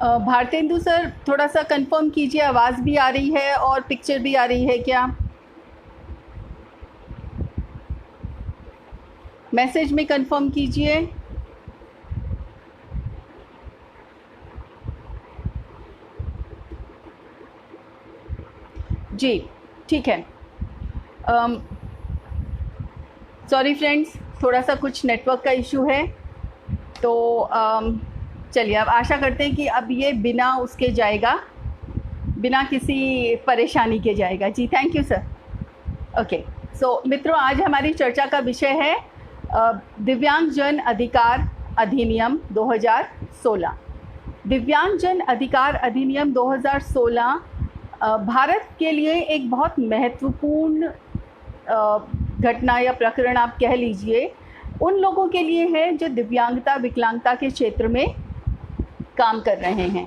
Bharatendu sir, थोड़ा सा confirm कीजिए, आवाज़ भी आ रही है और पिक्चर भी आ रही है क्या? मैसेज में कंफर्म कीजिए। जी, ठीक है। सॉरी फ्रेंड्स, थोड़ा सा कुछ नेटवर्क का इशू है, तो चलिए अब आशा करते हैं कि अब ये बिना उसके जाएगा, बिना किसी परेशानी के जाएगा। जी, थैंक यू सर। ओके, सो मित्रों, आज हमारी चर्चा का विषय है दिव्यांगजन अधिकार अधिनियम 2016। दिव्यांगजन अधिकार अधिनियम 2016 भारत के लिए एक बहुत महत्वपूर्ण घटना या प्रकरण आप कह लीजिए, उन लोगों के लिए है जो दिव्यांगता विकलांगता के क्षेत्र में काम कर रहे हैं।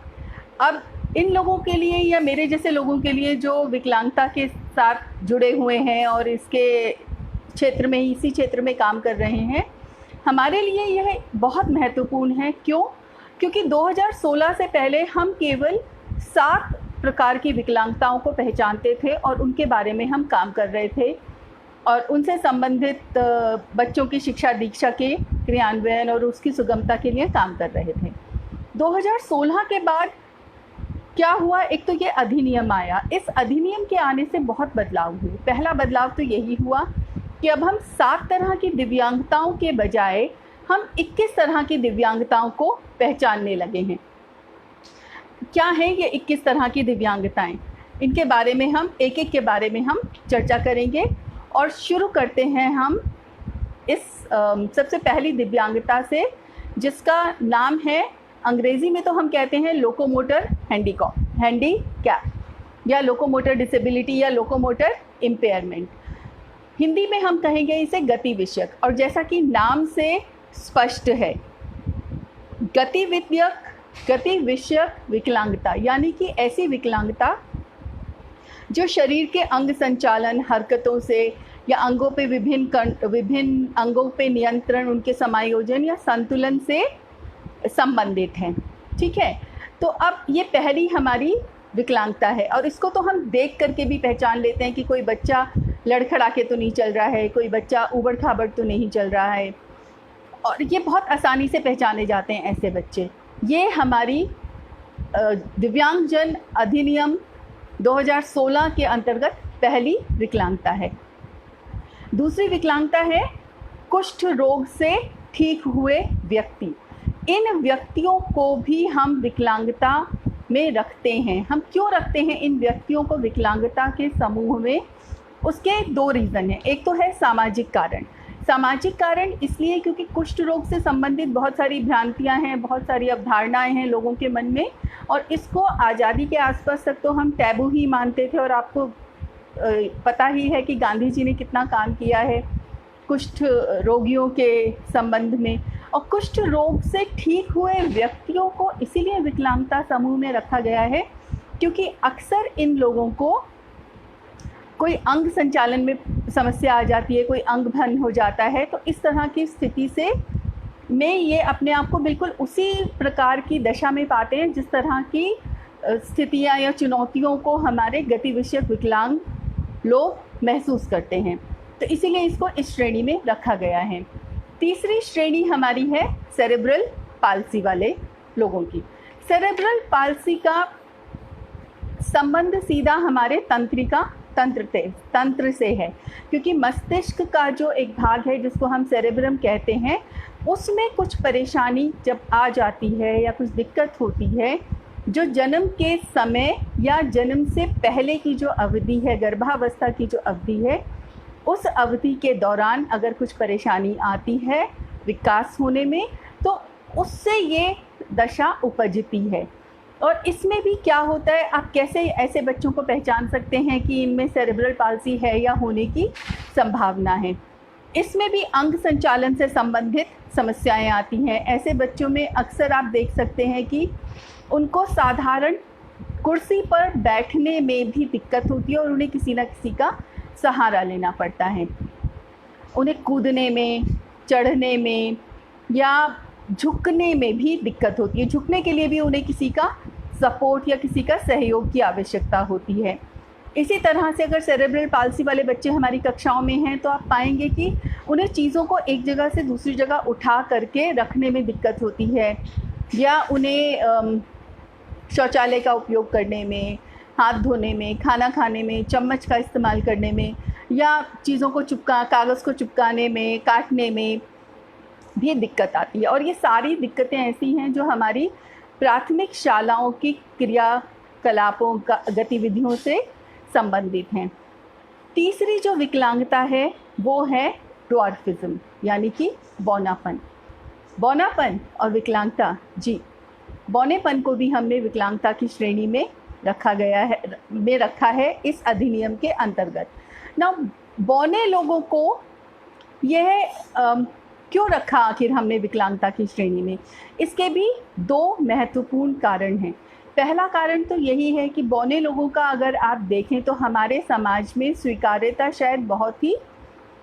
अब इन लोगों के लिए या मेरे जैसे लोगों के लिए जो विकलांगता के साथ जुड़े हुए हैं और इसके क्षेत्र में, इसी क्षेत्र में काम कर रहे हैं, हमारे लिए यह बहुत महत्वपूर्ण है। क्यों? क्योंकि 2016 से पहले हम केवल 7 प्रकार की विकलांगताओं को पहचानते थे और उनके बारे में हम काम कर रहे थे और उनसे संबंधित बच्चों की शिक्षा दीक्षा के क्रियान्वयन और उसकी सुगमता के लिए काम कर रहे थे। 2016 के बाद क्या हुआ? एक तो ये अधिनियम आया। इस अधिनियम के आने से बहुत बदलाव हुए। पहला बदलाव तो यही हुआ कि अब हम 7 तरह की दिव्यांगताओं के बजाय हम 21 तरह की दिव्यांगताओं को पहचानने लगे हैं। क्या है ये 21 तरह की दिव्यांगताएं? इनके बारे में हम एक-एक के बारे में हम चर्चा करेंगे और शुरू करते हैं हम इस सबसे पहली दिव्यांगता से, जिसका नाम है, अंग्रेज़ी में तो हम कहते हैं लोकोमोटर हैंडीकैप या लोकोमोटर डिसेबिलिटी या लोकोमोटर इम्पेयरमेंट। हिंदी में हम कहेंगे इसे गति विषयक। और जैसा कि नाम से स्पष्ट है, गति विषयक विकलांगता, यानी कि ऐसी विकलांगता जो शरीर के अंग संचालन, हरकतों से या अंगों पे विभिन्न अंगों पे नियंत्रण, उनके समायोजन या संतुलन से संबंधित हैं। ठीक है, तो अब ये पहली हमारी विकलांगता है और इसको तो हम देख करके भी पहचान लेते हैं कि कोई बच्चा लड़खड़ा के तो नहीं चल रहा है, कोई बच्चा ऊबड़ खाबड़ तो नहीं चल रहा है, और ये बहुत आसानी से पहचाने जाते हैं ऐसे बच्चे। ये हमारी दिव्यांगजन अधिनियम 2016 के अंतर्गत पहली विकलांगता है। दूसरी विकलांगता है कुष्ठ रोग से ठीक हुए व्यक्ति। इन व्यक्तियों को भी हम विकलांगता में रखते हैं। हम क्यों रखते हैं इन व्यक्तियों को विकलांगता के समूह में? उसके 2 रीज़न हैं। एक तो है सामाजिक कारण। सामाजिक कारण इसलिए क्योंकि कुष्ठ रोग से संबंधित बहुत सारी भ्रांतियां हैं, बहुत सारी अवधारणाएं हैं लोगों के मन में, और इसको आज़ादी के आसपास तक तो हम टैबू ही मानते थे। और आपको पता ही है कि गांधी जी ने कितना काम किया है कुष्ठ रोगियों के संबंध में। और कुष्ठ रोग से ठीक हुए व्यक्तियों को इसीलिए विकलांगता समूह में रखा गया है क्योंकि अक्सर इन लोगों को कोई अंग संचालन में समस्या आ जाती है, कोई अंग भंग हो जाता है, तो इस तरह की स्थिति से में ये अपने आप को बिल्कुल उसी प्रकार की दशा में पाते हैं जिस तरह की स्थितियां या चुनौतियों को हमारे गति विषयक विकलांग लोग महसूस करते हैं। तो इसीलिए इसको इस श्रेणी में रखा गया है। तीसरी श्रेणी हमारी है सेरेब्रल पाल्सी वाले लोगों की। सेरेब्रल पाल्सी का संबंध सीधा हमारे तंत्र से है, क्योंकि मस्तिष्क का जो एक भाग है जिसको हम सेरेब्रम कहते हैं, उसमें कुछ परेशानी जब आ जाती है या कुछ दिक्कत होती है, जो जन्म के समय या जन्म से पहले की जो अवधि है, गर्भावस्था की जो अवधि है, उस अवधि के दौरान अगर कुछ परेशानी आती है विकास होने में, तो उससे ये दशा उपजती है। और इसमें भी क्या होता है, आप कैसे ऐसे बच्चों को पहचान सकते हैं कि इनमें सेरेब्रल पाल्सी है या होने की संभावना है? इसमें भी अंग संचालन से संबंधित समस्याएं आती हैं। ऐसे बच्चों में अक्सर आप देख सकते हैं कि उनको साधारण कुर्सी पर बैठने में भी दिक्कत होती है और उन्हें किसी न किसी का सहारा लेना पड़ता है। उन्हें कूदने में, चढ़ने में या झुकने में भी दिक्कत होती है। झुकने के लिए भी उन्हें किसी का सपोर्ट या किसी का सहयोग की आवश्यकता होती है। इसी तरह से अगर सेरेब्रल पाल्सी वाले बच्चे हमारी कक्षाओं में हैं तो आप पाएंगे कि उन्हें चीज़ों को एक जगह से दूसरी जगह उठा करके रखने में दिक्कत होती है, या उन्हें शौचालय का उपयोग करने में, हाथ धोने में, खाना खाने में चम्मच का इस्तेमाल करने में, या चीज़ों को कागज़ को चिपकाने में, काटने में भी दिक्कत आती है। और ये सारी दिक्कतें ऐसी हैं जो हमारी प्राथमिक शालाओं की क्रियाकलापों का गतिविधियों से संबंधित हैं। तीसरी जो विकलांगता है वो है ड्वार्फिज्म, यानी कि बौनापन। बौनापन और विकलांगता, जी, बौनेपन को भी हमने विकलांगता की श्रेणी में रखा है इस अधिनियम के अंतर्गत। ना बौने लोगों को यह क्यों रखा आखिर हमने विकलांगता की श्रेणी में? इसके भी दो महत्वपूर्ण कारण हैं। पहला कारण तो यही है कि बौने लोगों का अगर आप देखें तो हमारे समाज में स्वीकार्यता शायद बहुत ही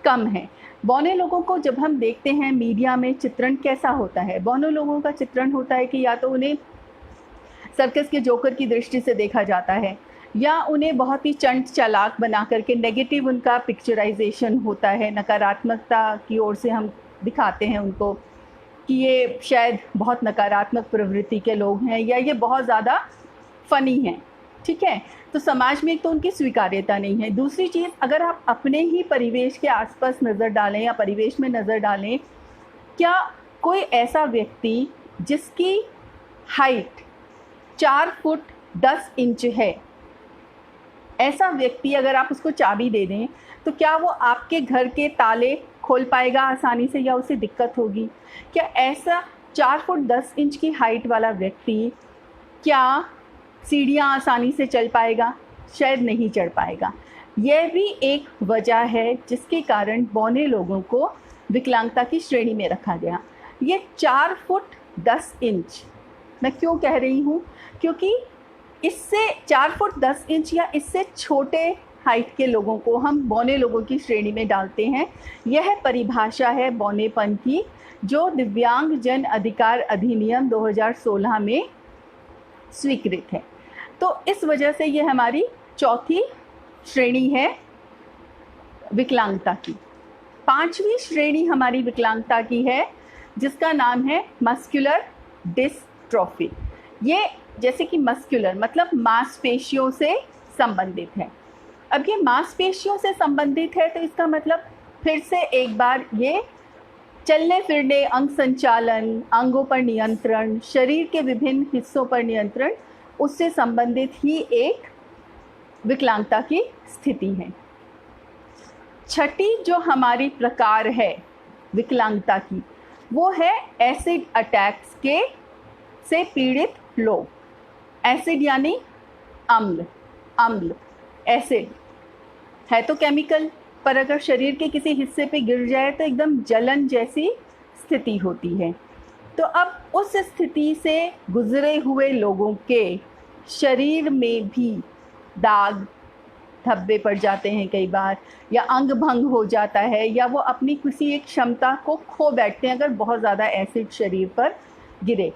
कम है। बौने लोगों को जब हम देखते हैं मीडिया में, चित्रण कैसा होता है? बौने लोगों का चित्रण होता है कि या तो उन्हें सर्कस के जोकर की दृष्टि से देखा जाता है, या उन्हें बहुत ही चंट चालाक बना करके नेगेटिव उनका पिक्चराइजेशन होता है, नकारात्मकता की ओर से हम दिखाते हैं उनको कि ये शायद बहुत नकारात्मक प्रवृत्ति के लोग हैं, या ये बहुत ज़्यादा फ़नी हैं। ठीक है, तो समाज में एक तो उनकी स्वीकार्यता नहीं है। दूसरी चीज़, अगर आप अपने ही परिवेश के आसपास नज़र डालें या परिवेश में नज़र डालें, क्या कोई ऐसा व्यक्ति जिसकी हाइट 4 फुट 10 इंच है, ऐसा व्यक्ति अगर आप उसको चाबी दे दें तो क्या वो आपके घर के ताले खोल पाएगा आसानी से, या उसे दिक्कत होगी? क्या ऐसा 4 फुट 10 इंच की हाइट वाला व्यक्ति क्या सीढ़ियाँ आसानी से चल पाएगा? शायद नहीं चढ़ पाएगा। यह भी एक वजह है जिसके कारण बौने लोगों को विकलांगता की श्रेणी में रखा गया। ये 4 फुट 10 इंच मैं क्यों कह रही हूँ? क्योंकि इससे 4 फुट 10 इंच या इससे छोटे हाइट के लोगों को हम बौने लोगों की श्रेणी में डालते हैं। यह परिभाषा है बौनेपन की, जो दिव्यांग जन अधिकार अधिनियम 2016 में स्वीकृत है। तो इस वजह से ये हमारी चौथी श्रेणी है विकलांगता की। पांचवी श्रेणी हमारी विकलांगता की है जिसका नाम है मस्कुलर डिस्ट्रॉफी। ये जैसे कि मस्कुलर मतलब मांसपेशियों से संबंधित है। अब ये मांसपेशियों से संबंधित है तो इसका मतलब फिर से एक बार ये चलने फिरने, अंग संचालन, अंगों पर नियंत्रण, शरीर के विभिन्न हिस्सों पर नियंत्रण, उससे संबंधित ही एक विकलांगता की स्थिति है। छठी जो हमारी प्रकार है विकलांगता की वो है एसिड अटैक्स के से पीड़ित लोग। एसिड यानी अम्ल एसिड है तो केमिकल, पर अगर शरीर के किसी हिस्से पे गिर जाए तो एकदम जलन जैसी स्थिति होती है। तो अब उस स्थिति से गुजरे हुए लोगों के शरीर में भी दाग धब्बे पड़ जाते हैं कई बार, या अंग भंग हो जाता है, या वो अपनी किसी एक क्षमता को खो बैठते हैं अगर बहुत ज़्यादा एसिड शरीर पर गिरे।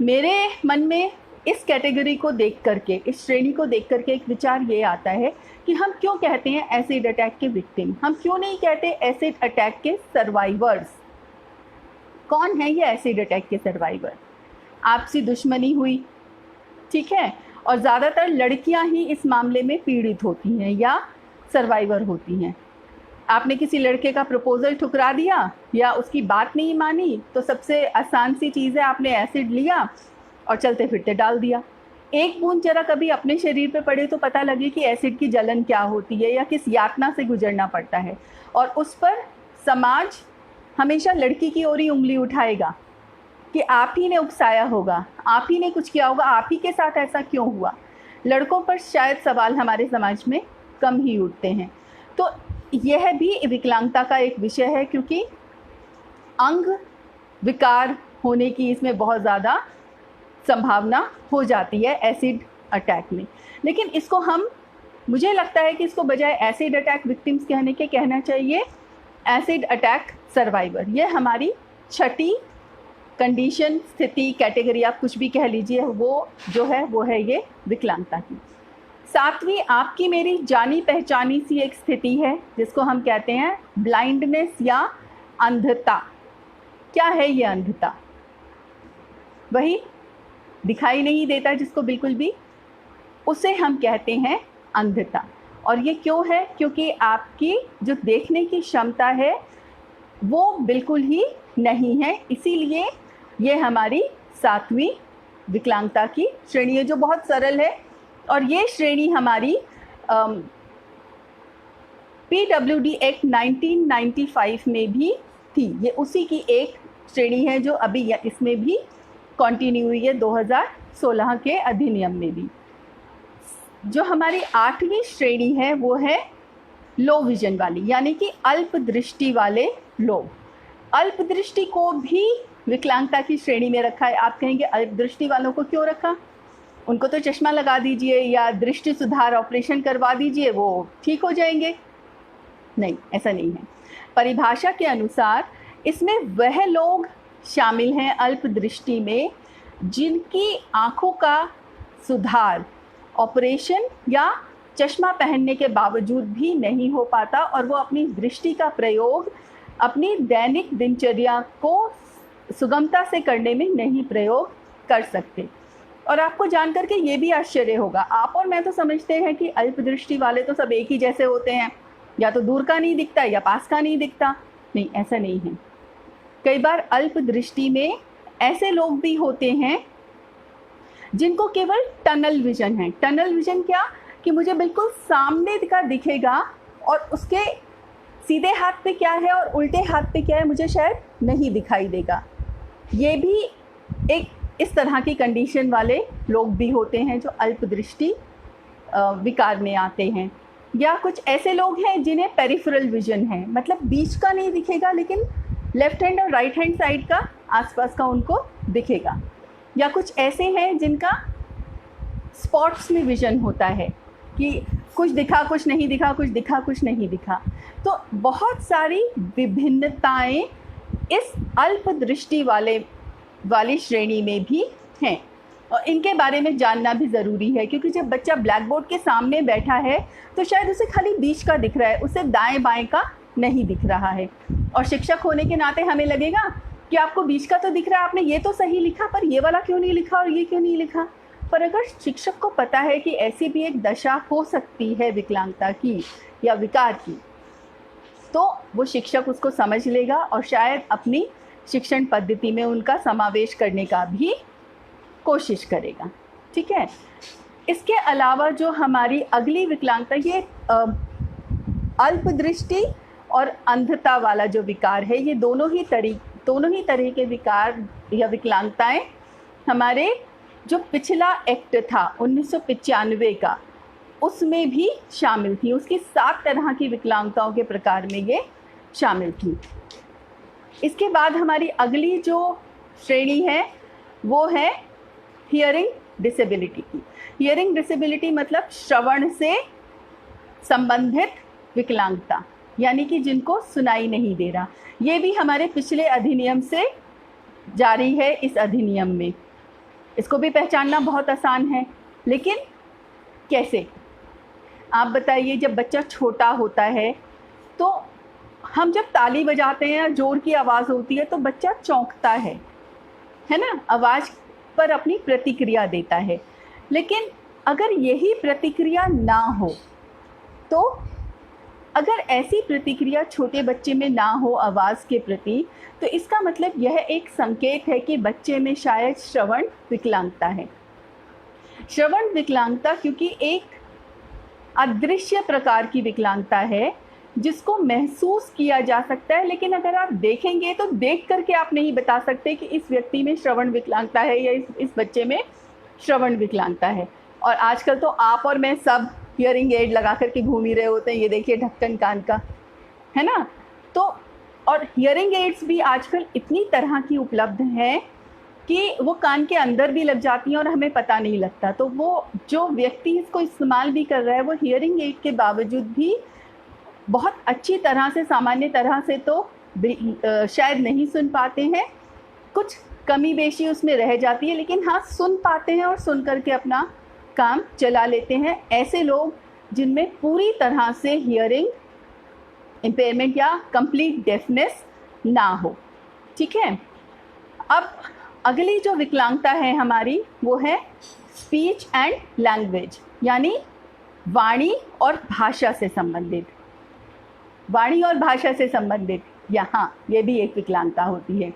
मेरे मन में इस कैटेगरी को देख करके, इस श्रेणी को देख करके एक विचार ये आता है कि हम क्यों कहते हैं एसिड अटैक के विक्टिम, हम क्यों नहीं कहते एसिड अटैक के सर्वाइवर्स। कौन है ये एसिड अटैक के सर्वाइवर? आपसी दुश्मनी हुई, ठीक है, और ज़्यादातर लड़कियां ही इस मामले में पीड़ित होती हैं या सर्वाइवर होती हैं। आपने किसी लड़के का प्रपोज़ल ठुकरा दिया या उसकी बात नहीं मानी तो सबसे आसान सी चीज़ है, आपने एसिड लिया और चलते फिरते डाल दिया। एक बूंद जरा कभी अपने शरीर पे पड़े तो पता लगे कि एसिड की जलन क्या होती है या किस यातना से गुजरना पड़ता है, और उस पर समाज हमेशा लड़की की ओर ही उंगली उठाएगा कि आप ही ने उकसाया होगा, आप ही ने कुछ किया होगा, आप ही के साथ ऐसा क्यों हुआ। लड़कों पर शायद सवाल हमारे समाज में कम ही उठते हैं। तो यह भी विकलांगता का एक विषय है क्योंकि अंग विकार होने की इसमें बहुत ज़्यादा संभावना हो जाती है एसिड अटैक में। लेकिन इसको मुझे लगता है कि इसको बजाय एसिड अटैक विक्टिम्स कहने के कहना चाहिए एसिड अटैक सर्वाइवर। यह हमारी छठी कंडीशन, स्थिति, कैटेगरी, आप कुछ भी कह लीजिए, वो जो है वो है ये विकलांगता की। सातवीं आपकी मेरी जानी पहचानी सी एक स्थिति है जिसको हम कहते हैं ब्लाइंडनेस या अंधता। क्या है ये अंधता? वही दिखाई नहीं देता जिसको बिल्कुल भी, उसे हम कहते हैं अंधता। और ये क्यों है? क्योंकि आपकी जो देखने की क्षमता है वो बिल्कुल ही नहीं है, इसीलिए ये हमारी सातवीं विकलांगता की श्रेणी है, जो बहुत सरल है। और ये श्रेणी हमारी PWD एक्ट 1995 में भी थी। ये उसी की एक श्रेणी है जो अभी इसमें भी कंटिन्यू हुई है 2016 के अधिनियम में भी। जो हमारी आठवीं श्रेणी है वो है लो विजन वाली, यानी कि अल्प दृष्टि वाले लोग। अल्प दृष्टि को भी विकलांगता की श्रेणी में रखा है। आप कहेंगे अल्प दृष्टि वालों को क्यों रखा? उनको तो चश्मा लगा दीजिए या दृष्टि सुधार ऑपरेशन करवा दीजिए, वो ठीक हो जाएंगे। नहीं, ऐसा नहीं है। परिभाषा के अनुसार इसमें वह लोग शामिल हैं अल्प दृष्टि में जिनकी आँखों का सुधार ऑपरेशन या चश्मा पहनने के बावजूद भी नहीं हो पाता और वो अपनी दृष्टि का प्रयोग अपनी दैनिक दिनचर्या को सुगमता से करने में नहीं प्रयोग कर सकते। और आपको जानकर के ये भी आश्चर्य होगा, आप और मैं तो समझते हैं कि अल्प दृष्टि वाले तो सब एक ही जैसे होते हैं, या तो दूर का नहीं दिखता या पास का नहीं दिखता। नहीं, ऐसा नहीं है। कई बार अल्प दृष्टि में ऐसे लोग भी होते हैं जिनको केवल टनल विजन है। टनल विजन क्या? कि मुझे बिल्कुल सामने का दिखेगा और उसके सीधे हाथ पे क्या है और उल्टे हाथ पे क्या है मुझे शायद नहीं दिखाई देगा। ये भी एक इस तरह की कंडीशन वाले लोग भी होते हैं जो अल्प दृष्टि विकार में आते हैं। या कुछ ऐसे लोग हैं जिन्हें पेरिफेरल विजन है, मतलब बीच का नहीं दिखेगा लेकिन लेफ्ट हैंड और राइट हैंड साइड का आसपास का उनको दिखेगा। या कुछ ऐसे हैं जिनका स्पॉट्स में विजन होता है कि कुछ दिखा कुछ नहीं दिखा, कुछ दिखा कुछ नहीं दिखा। तो बहुत सारी विभिन्नताएं इस अल्प दृष्टि वाली श्रेणी में भी हैं और इनके बारे में जानना भी ज़रूरी है, क्योंकि जब बच्चा ब्लैक बोर्ड के सामने बैठा है तो शायद उसे खाली बीच का दिख रहा है, उसे दाएं बाएं का नहीं दिख रहा है। और शिक्षक होने के नाते हमें लगेगा कि आपको बीच का तो दिख रहा है, आपने ये तो सही लिखा, पर ये वाला क्यों नहीं लिखा और ये क्यों नहीं लिखा। पर अगर शिक्षक को पता है कि ऐसी भी एक दशा हो सकती है विकलांगता की या विकार की, तो वो शिक्षक उसको समझ लेगा और शायद अपनी शिक्षण पद्धति में उनका समावेश करने का भी कोशिश करेगा। ठीक है। इसके अलावा जो हमारी अगली विकलांगता, ये अल्प दृष्टि और अंधता वाला जो विकार है, ये दोनों ही तरह के विकार या विकलांगताएं हमारे जो पिछला एक्ट था 1995 का, उसमें भी शामिल थी। उसकी 7 तरह की विकलांगताओं के प्रकार में ये शामिल थी। इसके बाद हमारी अगली जो श्रेणी है वो है हियरिंग डिसेबिलिटी की। हियरिंग डिसेबिलिटी मतलब श्रवण से संबंधित विकलांगता, यानी कि जिनको सुनाई नहीं दे रहा। ये भी हमारे पिछले अधिनियम से जारी है इस अधिनियम में। इसको भी पहचानना बहुत आसान है, लेकिन कैसे आप बताइए। जब बच्चा छोटा होता है तो हम जब ताली बजाते हैं या जोर की आवाज़ होती है तो बच्चा चौंकता है ना, आवाज़ पर अपनी प्रतिक्रिया देता है। लेकिन अगर यही प्रतिक्रिया ना हो, तो अगर ऐसी प्रतिक्रिया छोटे बच्चे में ना हो आवाज़ के प्रति, तो इसका मतलब यह एक संकेत है कि बच्चे में शायद श्रवण विकलांगता है। श्रवण विकलांगता क्योंकि एक अदृश्य प्रकार की विकलांगता है जिसको महसूस किया जा सकता है, लेकिन अगर आप देखेंगे तो देख करके आप नहीं बता सकते कि इस व्यक्ति में श्रवण विकलांगता है या इस बच्चे में श्रवण विकलांगता है। और आजकल तो आप और मैं सब हियरिंग एड लगा करके घूम ही रहे होते हैं। ये देखिए ढक्कन कान का, है ना। तो और हियरिंग एड्स भी आजकल इतनी तरह की उपलब्ध हैं कि वो कान के अंदर भी लग जाती हैं और हमें पता नहीं लगता। तो वो जो व्यक्ति इसको इस्तेमाल भी कर रहा है वो हियरिंग एड के बावजूद भी बहुत अच्छी तरह से, सामान्य तरह से तो शायद नहीं सुन पाते हैं। कुछ कमी बेशी उसमें रह जाती है, लेकिन हाँ सुन पाते हैं और सुन करके अपना काम चला लेते हैं। ऐसे लोग जिनमें पूरी तरह से हियरिंग इम्पेयरमेंट या कंप्लीट डेफनेस ना हो। ठीक है, अब अगली जो विकलांगता है हमारी वो है स्पीच एंड लैंग्वेज, यानी वाणी और भाषा से संबंधित। वाणी और भाषा से संबंधित यहाँ ये भी एक विकलांगता होती है।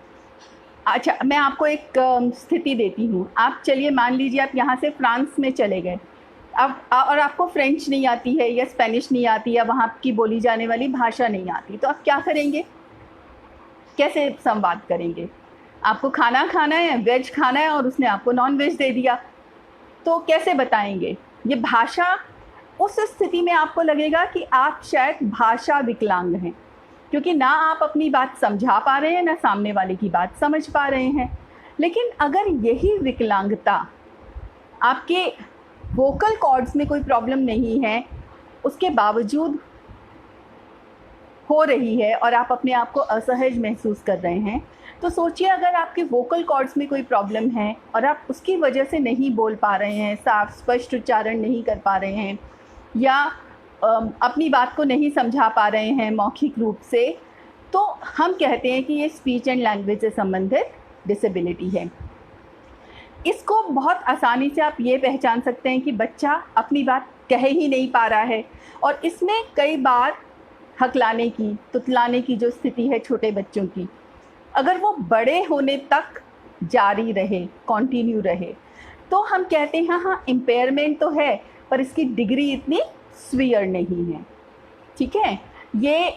अच्छा, मैं आपको एक स्थिति देती हूँ। आप चलिए मान लीजिए आप यहाँ से फ्रांस में चले गए, अब और आपको फ्रेंच नहीं आती है या स्पेनिश नहीं आती या वहाँ की बोली जाने वाली भाषा नहीं आती, तो आप क्या करेंगे, कैसे संवाद करेंगे? आपको खाना खाना है, वेज खाना है और उसने आपको नॉन वेज दे दिया, तो कैसे बताएंगे? ये भाषा, उस स्थिति में आपको लगेगा कि आप शायद भाषा विकलांग हैं, क्योंकि ना आप अपनी बात समझा पा रहे हैं ना सामने वाले की बात समझ पा रहे हैं। लेकिन अगर यही विकलांगता आपके वोकल कॉर्ड्स में कोई प्रॉब्लम नहीं है, उसके बावजूद हो रही है और आप अपने आप को असहज महसूस कर रहे हैं, तो सोचिए अगर आपके वोकल कॉर्ड्स में कोई प्रॉब्लम है और आप उसकी वजह से नहीं बोल पा रहे हैं, साफ स्पष्ट उच्चारण नहीं कर पा रहे हैं या अपनी बात को नहीं समझा पा रहे हैं मौखिक रूप से, तो हम कहते हैं कि ये स्पीच एंड लैंग्वेज से संबंधित डिसेबिलिटी है। इसको बहुत आसानी से आप ये पहचान सकते हैं कि बच्चा अपनी बात कह ही नहीं पा रहा है, और इसमें कई बार हकलाने की, तुतलाने की जो स्थिति है छोटे बच्चों की, अगर वो बड़े होने तक जारी रहे, कंटिन्यू रहे, तो हम कहते हैं हाँ इम्पेयरमेंट तो है पर इसकी डिग्री इतनी सीवियर नहीं है। ठीक है, ये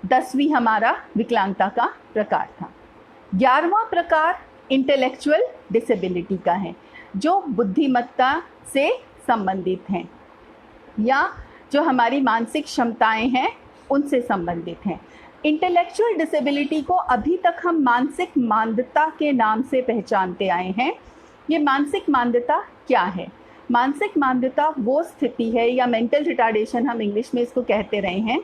10वीं हमारा विकलांगता का प्रकार था। 11वां प्रकार इंटेलेक्चुअल डिसेबिलिटी का है, जो बुद्धिमत्ता से संबंधित हैं या जो हमारी मानसिक क्षमताएं हैं उनसे संबंधित हैं। इंटेलेक्चुअल डिसेबिलिटी को अभी तक हम मानसिक मांद्यता के नाम से पहचानते आए हैं। ये मानसिक मांद्यता क्या है? मानसिक मांद्यता वो स्थिति है, या मेंटल रिटार्डेशन हम इंग्लिश में इसको कहते रहे हैं,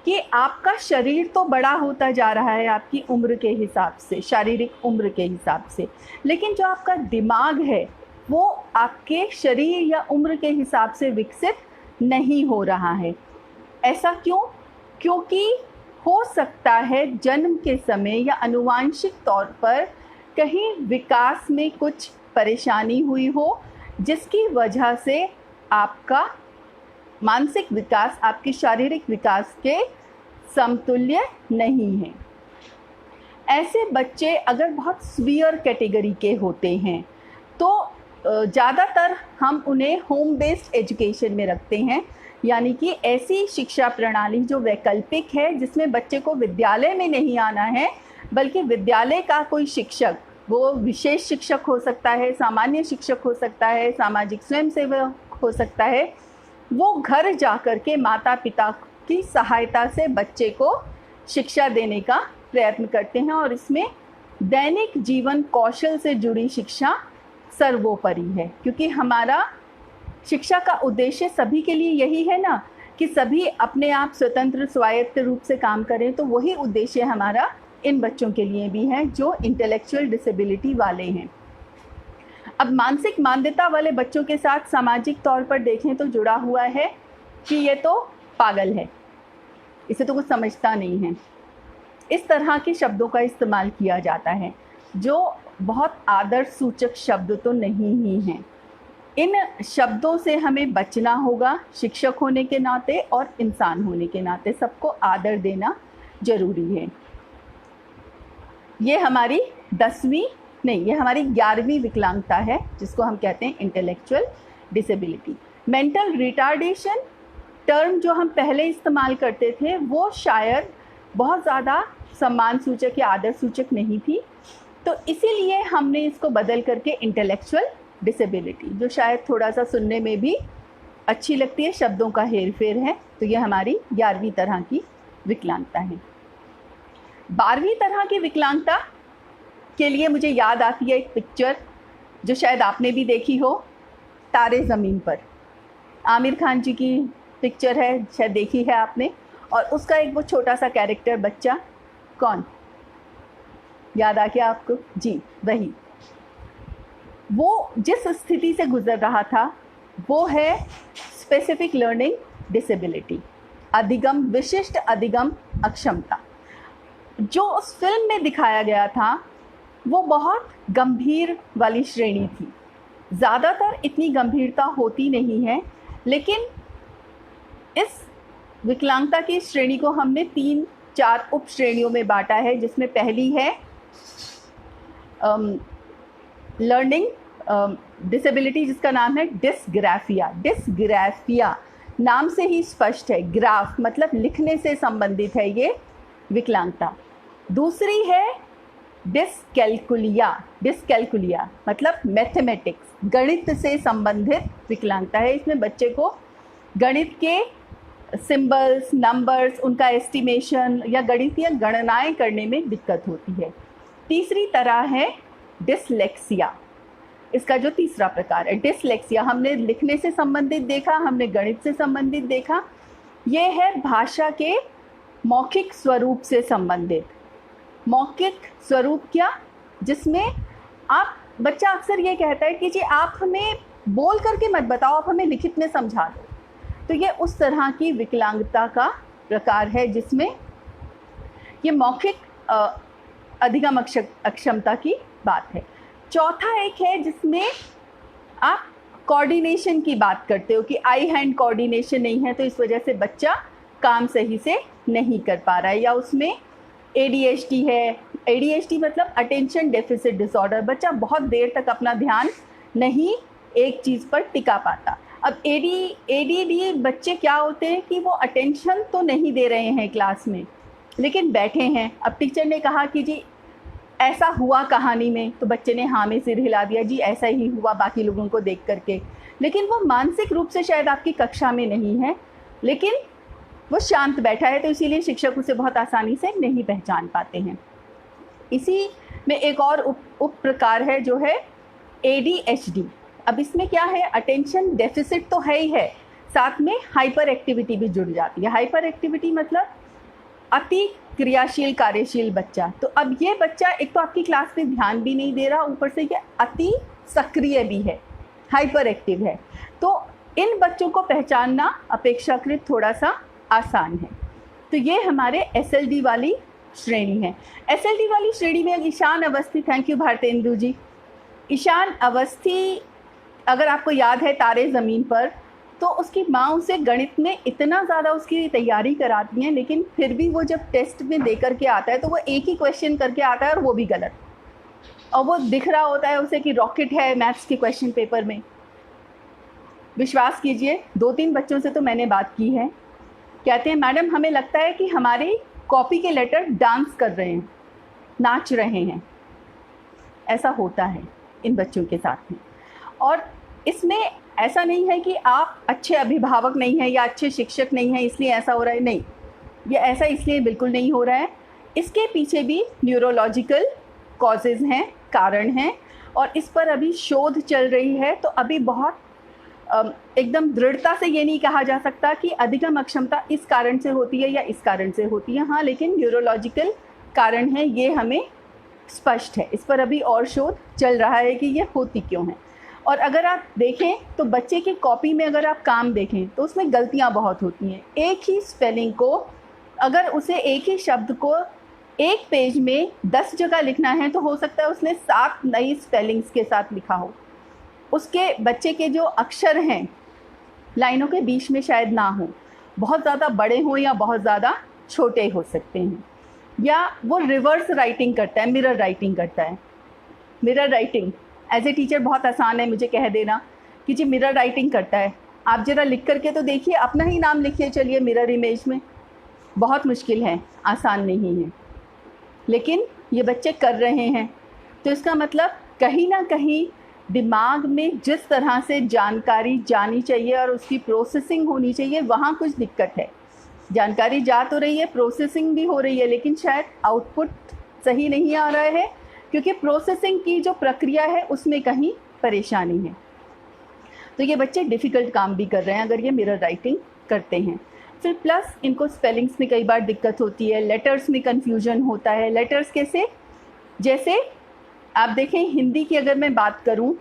कि आपका शरीर तो बड़ा होता जा रहा है आपकी उम्र के हिसाब से, शारीरिक उम्र के हिसाब से, लेकिन जो आपका दिमाग है वो आपके शरीर या उम्र के हिसाब से विकसित नहीं हो रहा है। ऐसा क्यों? क्योंकि हो सकता है जन्म के समय या आनुवांशिक तौर पर कहीं विकास में कुछ परेशानी हुई हो, जिसकी वजह से आपका मानसिक विकास आपके शारीरिक विकास के समतुल्य नहीं है। ऐसे बच्चे अगर बहुत सीवियर कैटेगरी के होते हैं तो ज़्यादातर हम उन्हें होम बेस्ड एजुकेशन में रखते हैं, यानी कि ऐसी शिक्षा प्रणाली जो वैकल्पिक है, जिसमें बच्चे को विद्यालय में नहीं आना है, बल्कि विद्यालय का कोई शिक्षक, वो विशेष शिक्षक हो सकता है, सामान्य शिक्षक हो सकता है, सामाजिक स्वयंसेवक हो सकता है, वो घर जाकर के माता पिता की सहायता से बच्चे को शिक्षा देने का प्रयत्न करते हैं, और इसमें दैनिक जीवन कौशल से जुड़ी शिक्षा सर्वोपरि है, क्योंकि हमारा शिक्षा का उद्देश्य सभी के लिए यही है ना, कि सभी अपने आप स्वतंत्र स्वायत्त रूप से काम करें। तो वही उद्देश्य हमारा इन बच्चों के लिए भी है जो इंटेलेक्चुअल डिसेबिलिटी वाले हैं। अब मानसिक मांद्यता वाले बच्चों के साथ सामाजिक तौर पर देखें तो जुड़ा हुआ है कि ये तो पागल है, इसे तो कुछ समझता नहीं है। इस तरह के शब्दों का इस्तेमाल किया जाता है, जो बहुत आदर सूचक शब्द तो नहीं ही हैं। इन शब्दों से हमें बचना होगा, शिक्षक होने के नाते और इंसान होने के नाते सबको आदर देना जरूरी है। ये हमारी 11वीं विकलांगता है, जिसको हम कहते हैं intellectual disability. Mental retardation term जो हम पहले इस्तेमाल करते थे वो शायद बहुत ज़्यादा सम्मान सूचक या आदर सूचक नहीं थी, तो इसीलिए हमने इसको बदल करके इंटेलेक्चुअल डिसेबिलिटी, जो शायद थोड़ा सा सुनने में भी अच्छी लगती है, शब्दों का हेर फेर है, तो ये हमारी 11वीं तरह की विकलांगता है। 12वीं तरह की विकलांगता के लिए मुझे याद आती है एक पिक्चर जो शायद आपने भी देखी हो, तारे ज़मीन पर। आमिर खान जी की पिक्चर है, शायद देखी है आपने, और उसका एक वो छोटा सा कैरेक्टर बच्चा, कौन? याद आ गया आपको? जी, वही। वो जिस स्थिति से गुजर रहा था वो है स्पेसिफिक लर्निंग डिसेबिलिटी, अधिगम, विशिष्ट अधिगम अक्षमता। जो उस फिल्म में दिखाया गया था वो बहुत गंभीर वाली श्रेणी थी। ज़्यादातर इतनी गंभीरता होती नहीं है, लेकिन इस विकलांगता की श्रेणी को हमने 3-4 उप श्रेणियों में बांटा है, जिसमें पहली है लर्निंग डिसेबिलिटी, जिसका नाम है डिस्ग्राफिया। डिस्ग्राफिया नाम से ही स्पष्ट है, ग्राफ मतलब लिखने से संबंधित है ये विकलांगता। दूसरी है डिसकैल्कुलिया। डिसकैल्कुलिया मतलब मैथमेटिक्स, गणित से संबंधित विकलांगता है। इसमें बच्चे को गणित के सिंबल्स, नंबर्स, उनका एस्टिमेशन या गणितीय गणनाएं करने में दिक्कत होती है। तीसरी तरह है डिसलेक्सिया। इसका जो तीसरा प्रकार है डिसलेक्सिया, हमने लिखने से संबंधित देखा, हमने गणित से संबंधित देखा। ये है भाषा के मौखिक स्वरूप से संबंधित। मौखिक स्वरूप क्या? जिसमें आप, बच्चा अक्सर ये कहता है कि जी आप हमें बोल करके मत बताओ, आप हमें लिखित में समझा दो। तो ये उस तरह की विकलांगता का प्रकार है जिसमें ये मौखिक अधिगम अक्षमता की बात है। चौथा एक है जिसमें आप कोऑर्डिनेशन की बात करते हो कि आई हैंड कोऑर्डिनेशन नहीं है, तो इस वजह से बच्चा काम सही से नहीं कर पा रहा है, या उसमें ADHD है। ADHD मतलब अटेंशन डेफिसिट डिसऑर्डर, बच्चा बहुत देर तक अपना ध्यान नहीं एक चीज़ पर टिका पाता। अब ADD बच्चे क्या होते हैं कि वो अटेंशन तो नहीं दे रहे हैं क्लास में, लेकिन बैठे हैं। अब टीचर ने कहा कि जी ऐसा हुआ कहानी में, तो बच्चे ने हाँ में सिर हिला दिया, जी ऐसा ही हुआ बाकी लोगों को देख करके। लेकिन वो मानसिक रूप से शायद आपकी कक्षा में नहीं है, लेकिन वो शांत बैठा है, तो इसीलिए शिक्षक उसे बहुत आसानी से नहीं पहचान पाते हैं। इसी में एक और उप प्रकार है जो है ADHD। अब इसमें क्या है, अटेंशन डेफिसिट तो है ही है, साथ में हाइपर एक्टिविटी भी जुड़ जाती है। हाइपर एक्टिविटी मतलब अति क्रियाशील, कार्यशील बच्चा। तो अब ये बच्चा एक तो आपकी क्लास में ध्यान भी नहीं दे रहा, ऊपर से ये अति सक्रिय भी है, हाइपर एक्टिव है। तो इन बच्चों को पहचानना अपेक्षाकृत थोड़ा सा आसान है। तो ये हमारे SLD वाली श्रेणी है। SLD वाली श्रेणी में ईशान अवस्थी, थैंक यू भारतेंदु जी। ईशान अवस्थी अगर आपको याद है तारे ज़मीन पर, तो उसकी माँ उसे गणित में इतना ज़्यादा उसकी तैयारी कराती हैं, लेकिन फिर भी वो जब टेस्ट में दे करके आता है तो वो एक ही क्वेश्चन करके आता है और वो भी गलत, और वो दिख रहा होता है उसे कि रॉकेट है मैथ्स के क्वेश्चन पेपर में। विश्वास कीजिए 2-3 बच्चों से तो मैंने बात की है, कहते हैं मैडम हमें लगता है कि हमारी कॉपी के लेटर डांस कर रहे हैं, नाच रहे हैं। ऐसा होता है इन बच्चों के साथ में। और इसमें ऐसा नहीं है कि आप अच्छे अभिभावक नहीं हैं या अच्छे शिक्षक नहीं हैं इसलिए ऐसा हो रहा है, नहीं, ये ऐसा इसलिए बिल्कुल नहीं हो रहा है। इसके पीछे भी न्यूरोलॉजिकल कॉजेज़ हैं, कारण हैं, और इस पर अभी शोध चल रही है। तो अभी बहुत एकदम दृढ़ता से ये नहीं कहा जा सकता कि अधिगम अक्षमता इस कारण से होती है या इस कारण से होती है। हाँ, लेकिन न्यूरोलॉजिकल कारण है, ये हमें स्पष्ट है। इस पर अभी और शोध चल रहा है कि ये होती क्यों है। और अगर आप देखें तो बच्चे की कॉपी में अगर आप काम देखें तो उसमें गलतियां बहुत होती हैं। एक ही स्पेलिंग को, अगर उसे एक ही शब्द को एक पेज में 10 जगह लिखना है तो हो सकता है उसने 7 नई स्पेलिंग्स के साथ लिखा हो। उसके बच्चे के जो अक्षर हैं लाइनों के बीच में शायद ना हो, बहुत ज़्यादा बड़े हों या बहुत ज़्यादा छोटे हो सकते हैं, या वो रिवर्स राइटिंग करता है, मिरर राइटिंग करता है। Mirror writing as a teacher बहुत आसान है मुझे कह देना कि जी मिरर राइटिंग करता है, आप ज़रा लिख करके तो देखिए, अपना ही नाम लिखिए चलिए मिरर इमेज में। बहुत मुश्किल है, आसान नहीं है, लेकिन ये बच्चे कर रहे हैं। तो इसका मतलब कहीं ना कहीं दिमाग में जिस तरह से जानकारी जानी चाहिए और उसकी प्रोसेसिंग होनी चाहिए, वहाँ कुछ दिक्कत है। जानकारी जा तो रही है, प्रोसेसिंग भी हो रही है, लेकिन शायद आउटपुट सही नहीं आ रहा है, क्योंकि प्रोसेसिंग की जो प्रक्रिया है उसमें कहीं परेशानी है। तो ये बच्चे डिफ़िकल्ट काम भी कर रहे हैं अगर ये मिरर राइटिंग करते हैं। फिर प्लस इनको स्पेलिंग्स में कई बार दिक्कत होती है, लेटर्स में कन्फ्यूजन होता है। लेटर्स कैसे? जैसे आप देखें, हिंदी की अगर मैं बात करूं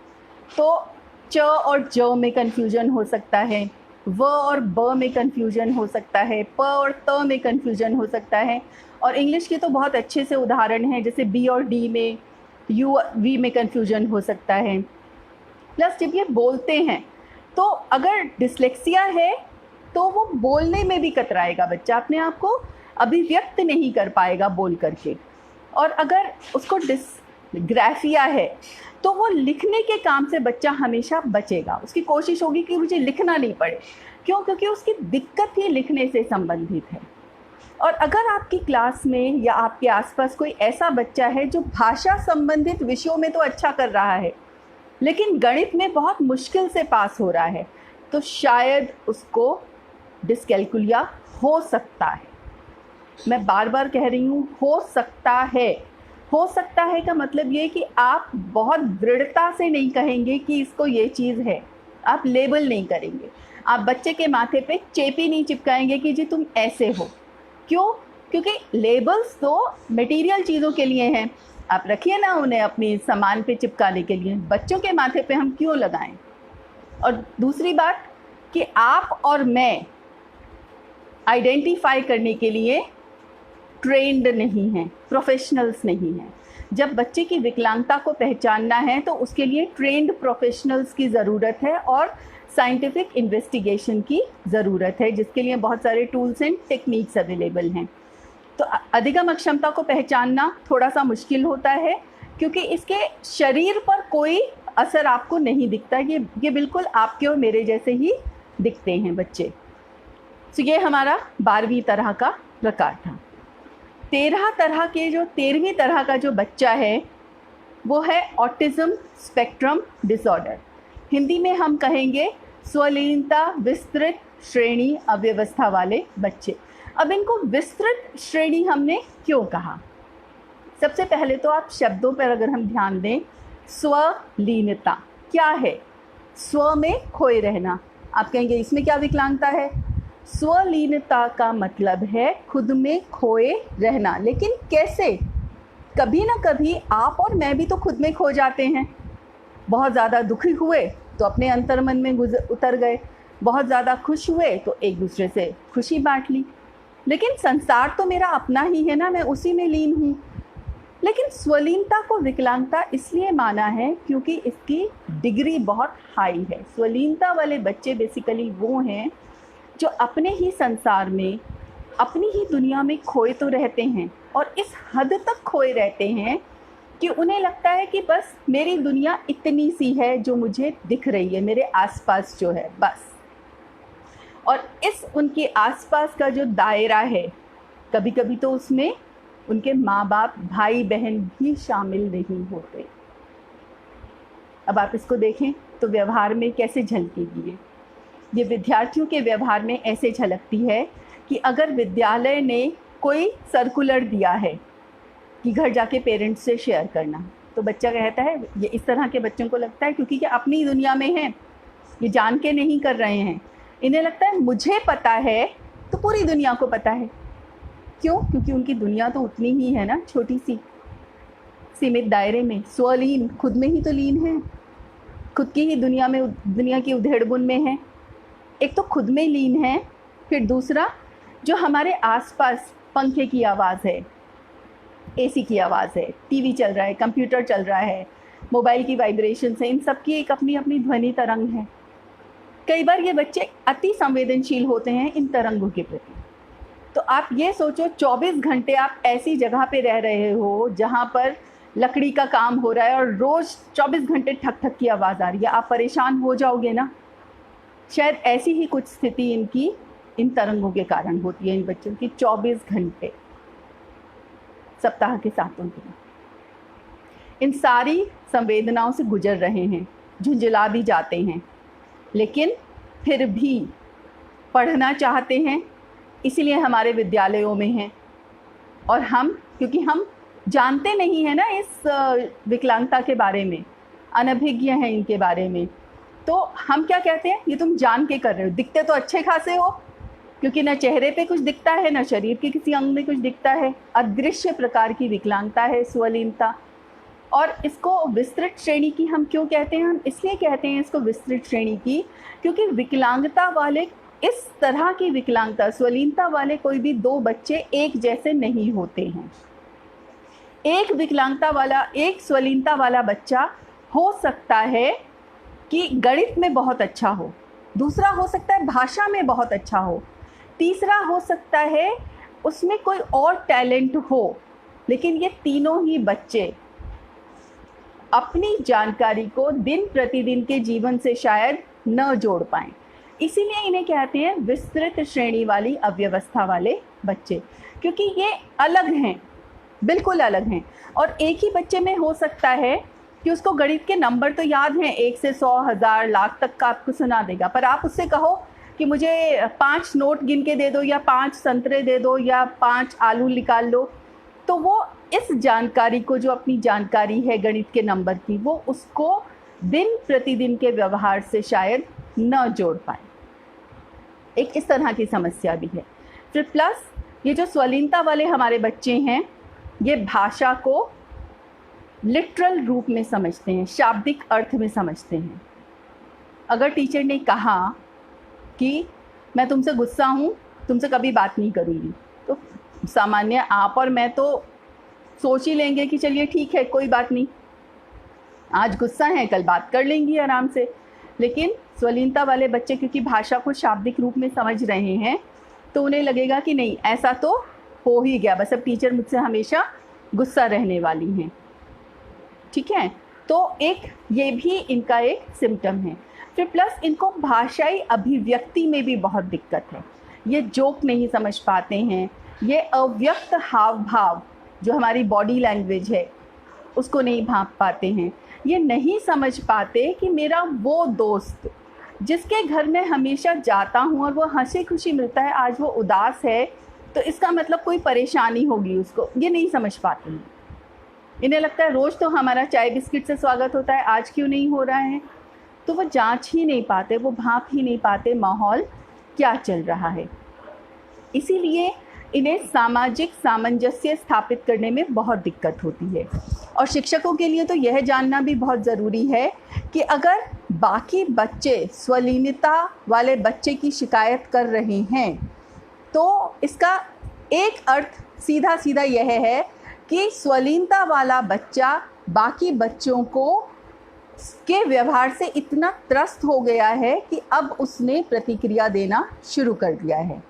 तो च और ज में कन्फ्यूजन हो सकता है, व और ब में कन्फ्यूजन हो सकता है, प और त में कन्फ्यूजन हो सकता है। और इंग्लिश के तो बहुत अच्छे से उदाहरण हैं, जैसे बी और डी में, यू वी में कन्फ्यूजन हो सकता है। प्लस जब ये बोलते हैं तो अगर डिस्लेक्सिया है तो वो बोलने में भी कतराएगा बच्चा, अपने आप को अभिव्यक्त नहीं कर पाएगा बोल करके। और अगर उसको डिसग्राफिया है तो वो लिखने के काम से बच्चा हमेशा बचेगा, उसकी कोशिश होगी कि मुझे लिखना नहीं पड़े। क्यों? क्योंकि उसकी दिक्कत ही लिखने से संबंधित है। और अगर आपकी क्लास में या आपके आसपास कोई ऐसा बच्चा है जो भाषा संबंधित विषयों में तो अच्छा कर रहा है लेकिन गणित में बहुत मुश्किल से पास हो रहा है, तो शायद उसको डिस्कैल्कुलिया हो सकता है। मैं बार बार कह रही हूँ, हो सकता है। हो सकता है का मतलब ये कि आप बहुत दृढ़ता से नहीं कहेंगे कि इसको ये चीज़ है, आप लेबल नहीं करेंगे, आप बच्चे के माथे पे चेपी नहीं चिपकाएंगे कि जी तुम ऐसे हो। क्यों? क्योंकि लेबल्स तो मटेरियल चीज़ों के लिए हैं, आप रखिए ना उन्हें अपनी सामान पे चिपकाने के लिए, बच्चों के माथे पे हम क्यों लगाएं? और दूसरी बात कि आप और मैं आइडेंटिफाई करने के लिए ट्रेंड नहीं हैं, प्रोफेशनल्स नहीं हैं। जब बच्चे की विकलांगता को पहचानना है तो उसके लिए ट्रेंड प्रोफेशनल्स की ज़रूरत है और साइंटिफिक इन्वेस्टिगेशन की ज़रूरत है, जिसके लिए बहुत सारे टूल्स एंड टेक्निक्स अवेलेबल हैं। तो अधिगम अक्षमता को पहचानना थोड़ा सा मुश्किल होता है क्योंकि इसके शरीर पर कोई असर आपको नहीं दिखता, ये बिल्कुल आपके और मेरे जैसे ही दिखते हैं बच्चे। तो ये हमारा 12वीं तरह का प्रकार था। 13वीं तरह का जो बच्चा है वो है ऑटिज्म स्पेक्ट्रम डिसऑर्डर। हिंदी में हम कहेंगे स्वलीनता विस्तृत श्रेणी अव्यवस्था वाले बच्चे। अब इनको विस्तृत श्रेणी हमने क्यों कहा? सबसे पहले तो आप शब्दों पर अगर हम ध्यान दें, स्वलीनता क्या है? स्व में खोए रहना। आप कहेंगे इसमें क्या विकलांगता है? स्वलीनता का मतलब है खुद में खोए रहना। लेकिन कैसे? कभी ना कभी आप और मैं भी तो खुद में खो जाते हैं। बहुत ज़्यादा दुखी हुए तो अपने अंतर्मन में उतर गए, बहुत ज़्यादा खुश हुए तो एक दूसरे से खुशी बांट ली। लेकिन संसार तो मेरा अपना ही है ना, मैं उसी में लीन हूँ। लेकिन स्वलीनता को विकलांगता इसलिए माना है क्योंकि इसकी डिग्री बहुत हाई है। स्वलीनता वाले बच्चे बेसिकली वो हैं जो अपने ही संसार में, अपनी ही दुनिया में खोए तो रहते हैं और इस हद तक खोए रहते हैं कि उन्हें लगता है कि बस मेरी दुनिया इतनी सी है जो मुझे दिख रही है, मेरे आसपास जो है बस। और इस उनके आसपास का जो दायरा है, कभी कभी तो उसमें उनके माँ बाप, भाई बहन भी शामिल नहीं होते। अब आप इसको देखें तो व्यवहार में कैसे झलकेगी ये विद्यार्थियों के व्यवहार में ऐसे झलकती है कि अगर विद्यालय ने कोई सर्कुलर दिया है कि घर जाके पेरेंट्स से शेयर करना, तो बच्चा कहता है, ये इस तरह के बच्चों को लगता है क्योंकि ये अपनी दुनिया में हैं, ये जान के नहीं कर रहे हैं, इन्हें लगता है मुझे पता है तो पूरी दुनिया को पता है। क्यों? क्योंकि उनकी दुनिया तो उतनी ही है ना, छोटी सी सीमित दायरे में। स्वलीन, खुद में ही तो लीन है, खुद की ही दुनिया में, दुनिया की उधेड़-बुन में है। एक तो खुद में लीन है, फिर दूसरा जो हमारे आसपास पंखे की आवाज़ है, एसी की आवाज़ है, टीवी चल रहा है, कंप्यूटर चल रहा है, मोबाइल की वाइब्रेशन है, इन सब की एक अपनी अपनी ध्वनि तरंग है। कई बार ये बच्चे अति संवेदनशील होते हैं इन तरंगों के प्रति। तो आप ये सोचो, 24 घंटे आप ऐसी जगह पे रह रहे हो जहाँ पर लकड़ी का काम हो रहा है और रोज़ 24 घंटे ठक ठक की आवाज़ आ रही है, आप परेशान हो जाओगे ना। शायद ऐसी ही कुछ स्थिति इनकी इन तरंगों के कारण होती है, इन बच्चों की 24 घंटे सप्ताह के 7 दिन इन सारी संवेदनाओं से गुजर रहे हैं, झुंझला भी जाते हैं, लेकिन फिर भी पढ़ना चाहते हैं, इसीलिए हमारे विद्यालयों में हैं। और हम, क्योंकि हम जानते नहीं हैं ना इस विकलांगता के बारे में, अनभिज्ञ हैं इनके बारे में, तो हम क्या कहते हैं, ये तुम जान के कर रहे हो, दिखते तो अच्छे खासे हो, क्योंकि न चेहरे पे कुछ दिखता है, न शरीर के किसी अंग में कुछ दिखता है। अदृश्य प्रकार की विकलांगता है स्वलीनता, और इसको विस्तृत श्रेणी की हम क्यों कहते हैं? हम इसलिए कहते हैं इसको विस्तृत श्रेणी की क्योंकि विकलांगता वाले, इस तरह की विकलांगता, स्वलीनता वाले कोई भी दो बच्चे एक जैसे नहीं होते हैं। एक विकलांगता वाला, एक स्वलीनता वाला बच्चा हो सकता है कि गणित में बहुत अच्छा हो, दूसरा हो सकता है भाषा में बहुत अच्छा हो, तीसरा हो सकता है उसमें कोई और टैलेंट हो, लेकिन ये तीनों ही बच्चे अपनी जानकारी को दिन प्रतिदिन के जीवन से शायद न जोड़ पाएं। इसीलिए इन्हें कहते हैं विस्तृत श्रेणी वाली अव्यवस्था वाले बच्चे, क्योंकि ये अलग हैं, बिल्कुल अलग हैं। और एक ही बच्चे में हो सकता है कि उसको गणित के नंबर तो याद हैं, 1 से 100, 1000, लाख तक का आपको सुना देगा, पर आप उससे कहो कि मुझे 5 नोट गिन के दे दो या 5 संतरे दे दो या 5 आलू निकाल लो, तो वो इस जानकारी को, जो अपनी जानकारी है गणित के नंबर की, वो उसको दिन प्रतिदिन के व्यवहार से शायद न जोड़ पाए। एक इस तरह की समस्या भी है। फिर प्लस ये जो स्वलीनता वाले हमारे बच्चे हैं, ये भाषा को लिटरल रूप में समझते हैं, शाब्दिक अर्थ में समझते हैं। अगर टीचर ने कहा कि मैं तुमसे गुस्सा हूँ, तुमसे कभी बात नहीं करूँगी, तो सामान्य आप और मैं तो सोच ही लेंगे कि चलिए ठीक है, कोई बात नहीं, आज गुस्सा है, कल बात कर लेंगी आराम से। लेकिन स्वलीनता वाले बच्चे क्योंकि भाषा को शाब्दिक रूप में समझ रहे हैं, तो उन्हें लगेगा कि नहीं, ऐसा तो हो ही गया, बस अब टीचर मुझसे हमेशा गुस्सा रहने वाली हैं। ठीक है, तो एक ये भी इनका एक सिम्टम है। फिर प्लस इनको भाषाई अभिव्यक्ति में भी बहुत दिक्कत है, ये जोक नहीं समझ पाते हैं, ये अव्यक्त हाव भाव जो हमारी बॉडी लैंग्वेज है उसको नहीं भांप पाते हैं, ये नहीं समझ पाते कि मेरा वो दोस्त जिसके घर में हमेशा जाता हूँ और वो हंसी खुशी मिलता है, आज वो उदास है तो इसका मतलब कोई परेशानी होगी उसको, ये नहीं समझ पाते हैं। इन्हें लगता है रोज़ तो हमारा चाय बिस्किट से स्वागत होता है, आज क्यों नहीं हो रहा है? तो वो जांच ही नहीं पाते, वो भांप ही नहीं पाते माहौल क्या चल रहा है। इसीलिए इन्हें सामाजिक सामंजस्य स्थापित करने में बहुत दिक्कत होती है। और शिक्षकों के लिए तो यह जानना भी बहुत ज़रूरी है कि अगर बाकी बच्चे स्वलीनता वाले बच्चे की शिकायत कर रहे हैं, तो इसका एक अर्थ सीधा सीधा यह है कि स्वलीनता वाला बच्चा बाकी बच्चों को के व्यवहार से इतना त्रस्त हो गया है कि अब उसने प्रतिक्रिया देना शुरू कर दिया है।